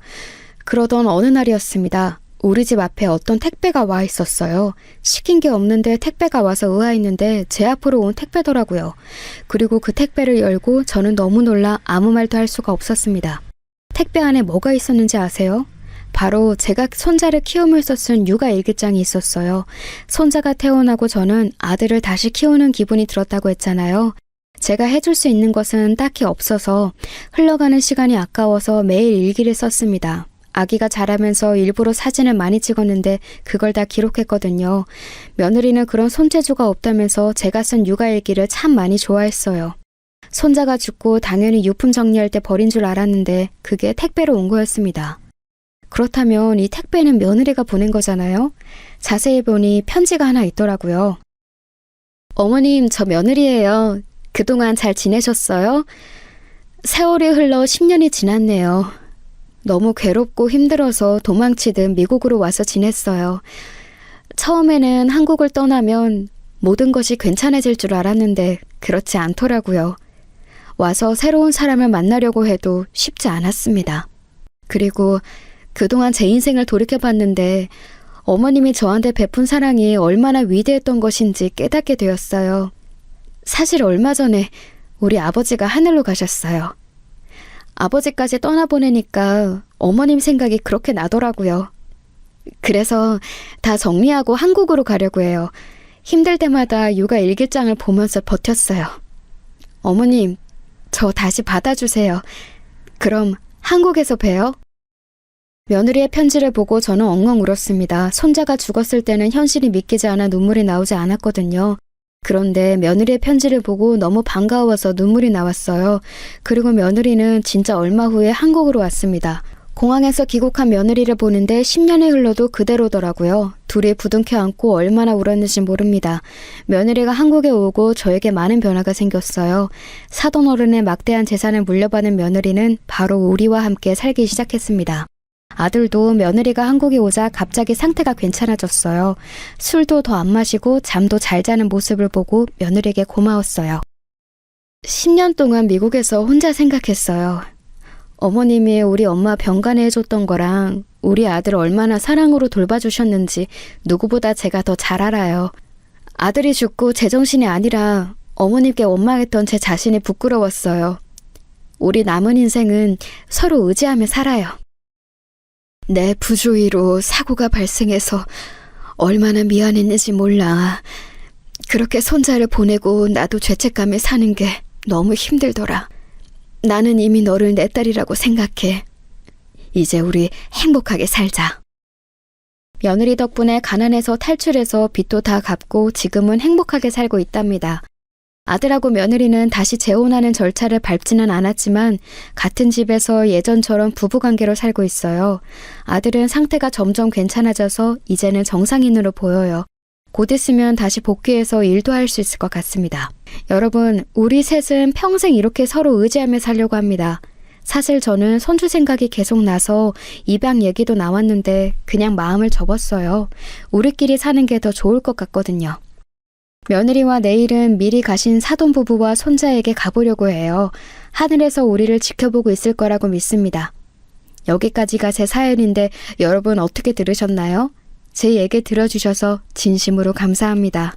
그러던 어느 날이었습니다. 우리 집 앞에 어떤 택배가 와 있었어요. 시킨 게 없는데 택배가 와서 의아했는데 제 앞으로 온 택배더라고요. 그리고 그 택배를 열고 저는 너무 놀라 아무 말도 할 수가 없었습니다. 택배 안에 뭐가 있었는지 아세요? 바로 제가 손자를 키우면서 쓴 육아 일기장이 있었어요. 손자가 태어나고 저는 아들을 다시 키우는 기분이 들었다고 했잖아요. 제가 해줄 수 있는 것은 딱히 없어서 흘러가는 시간이 아까워서 매일 일기를 썼습니다. 아기가 자라면서 일부러 사진을 많이 찍었는데 그걸 다 기록했거든요. 며느리는 그런 손재주가 없다면서 제가 쓴 육아일기를 참 많이 좋아했어요. 손자가 죽고 당연히 유품 정리할 때 버린 줄 알았는데 그게 택배로 온 거였습니다. 그렇다면 이 택배는 며느리가 보낸 거잖아요? 자세히 보니 편지가 하나 있더라고요. 어머님, 저 며느리예요. 그동안 잘 지내셨어요? 세월이 흘러 10년이 지났네요. 너무 괴롭고 힘들어서 도망치듯 미국으로 와서 지냈어요. 처음에는 한국을 떠나면 모든 것이 괜찮아질 줄 알았는데 그렇지 않더라고요. 와서 새로운 사람을 만나려고 해도 쉽지 않았습니다. 그리고 그동안 제 인생을 돌이켜봤는데 어머님이 저한테 베푼 사랑이 얼마나 위대했던 것인지 깨닫게 되었어요. 사실 얼마 전에 우리 아버지가 하늘로 가셨어요. 아버지까지 떠나보내니까 어머님 생각이 그렇게 나더라고요. 그래서 다 정리하고 한국으로 가려고 해요. 힘들 때마다 육아 일기장을 보면서 버텼어요. 어머님, 저 다시 받아주세요. 그럼 한국에서 봬요. 며느리의 편지를 보고 저는 엉엉 울었습니다. 손자가 죽었을 때는 현실이 믿기지 않아 눈물이 나오지 않았거든요. 그런데 며느리의 편지를 보고 너무 반가워서 눈물이 나왔어요. 그리고 며느리는 진짜 얼마 후에 한국으로 왔습니다. 공항에서 귀국한 며느리를 보는데 10년이 흘러도 그대로더라고요. 둘이 부둥켜 안고 얼마나 울었는지 모릅니다. 며느리가 한국에 오고 저에게 많은 변화가 생겼어요. 사돈 어른의 막대한 재산을 물려받은 며느리는 바로 우리와 함께 살기 시작했습니다. 아들도 며느리가 한국에 오자 갑자기 상태가 괜찮아졌어요. 술도 더 안 마시고 잠도 잘 자는 모습을 보고 며느리에게 고마웠어요. 10년 동안 미국에서 혼자 생각했어요. 어머님이 우리 엄마 병간에 해줬던 거랑 우리 아들 얼마나 사랑으로 돌봐주셨는지 누구보다 제가 더 잘 알아요. 아들이 죽고 제정신이 아니라 어머님께 원망했던 제 자신이 부끄러웠어요. 우리 남은 인생은 서로 의지하며 살아요. 내 부주의로 사고가 발생해서 얼마나 미안했는지 몰라. 그렇게 손자를 보내고 나도 죄책감에 사는 게 너무 힘들더라. 나는 이미 너를 내 딸이라고 생각해. 이제 우리 행복하게 살자. 며느리 덕분에 가난에서 탈출해서 빚도 다 갚고 지금은 행복하게 살고 있답니다. 아들하고 며느리는 다시 재혼하는 절차를 밟지는 않았지만 같은 집에서 예전처럼 부부관계로 살고 있어요. 아들은 상태가 점점 괜찮아져서 이제는 정상인으로 보여요. 곧 있으면 다시 복귀해서 일도 할 수 있을 것 같습니다. 여러분, 우리 셋은 평생 이렇게 서로 의지하며 살려고 합니다. 사실 저는 손주 생각이 계속 나서 입양 얘기도 나왔는데 그냥 마음을 접었어요. 우리끼리 사는 게 더 좋을 것 같거든요. 며느리와 내일은 미리 가신 사돈 부부와 손자에게 가보려고 해요. 하늘에서 우리를 지켜보고 있을 거라고 믿습니다. 여기까지가 제 사연인데 여러분 어떻게 들으셨나요? 제 얘기 들어주셔서 진심으로 감사합니다.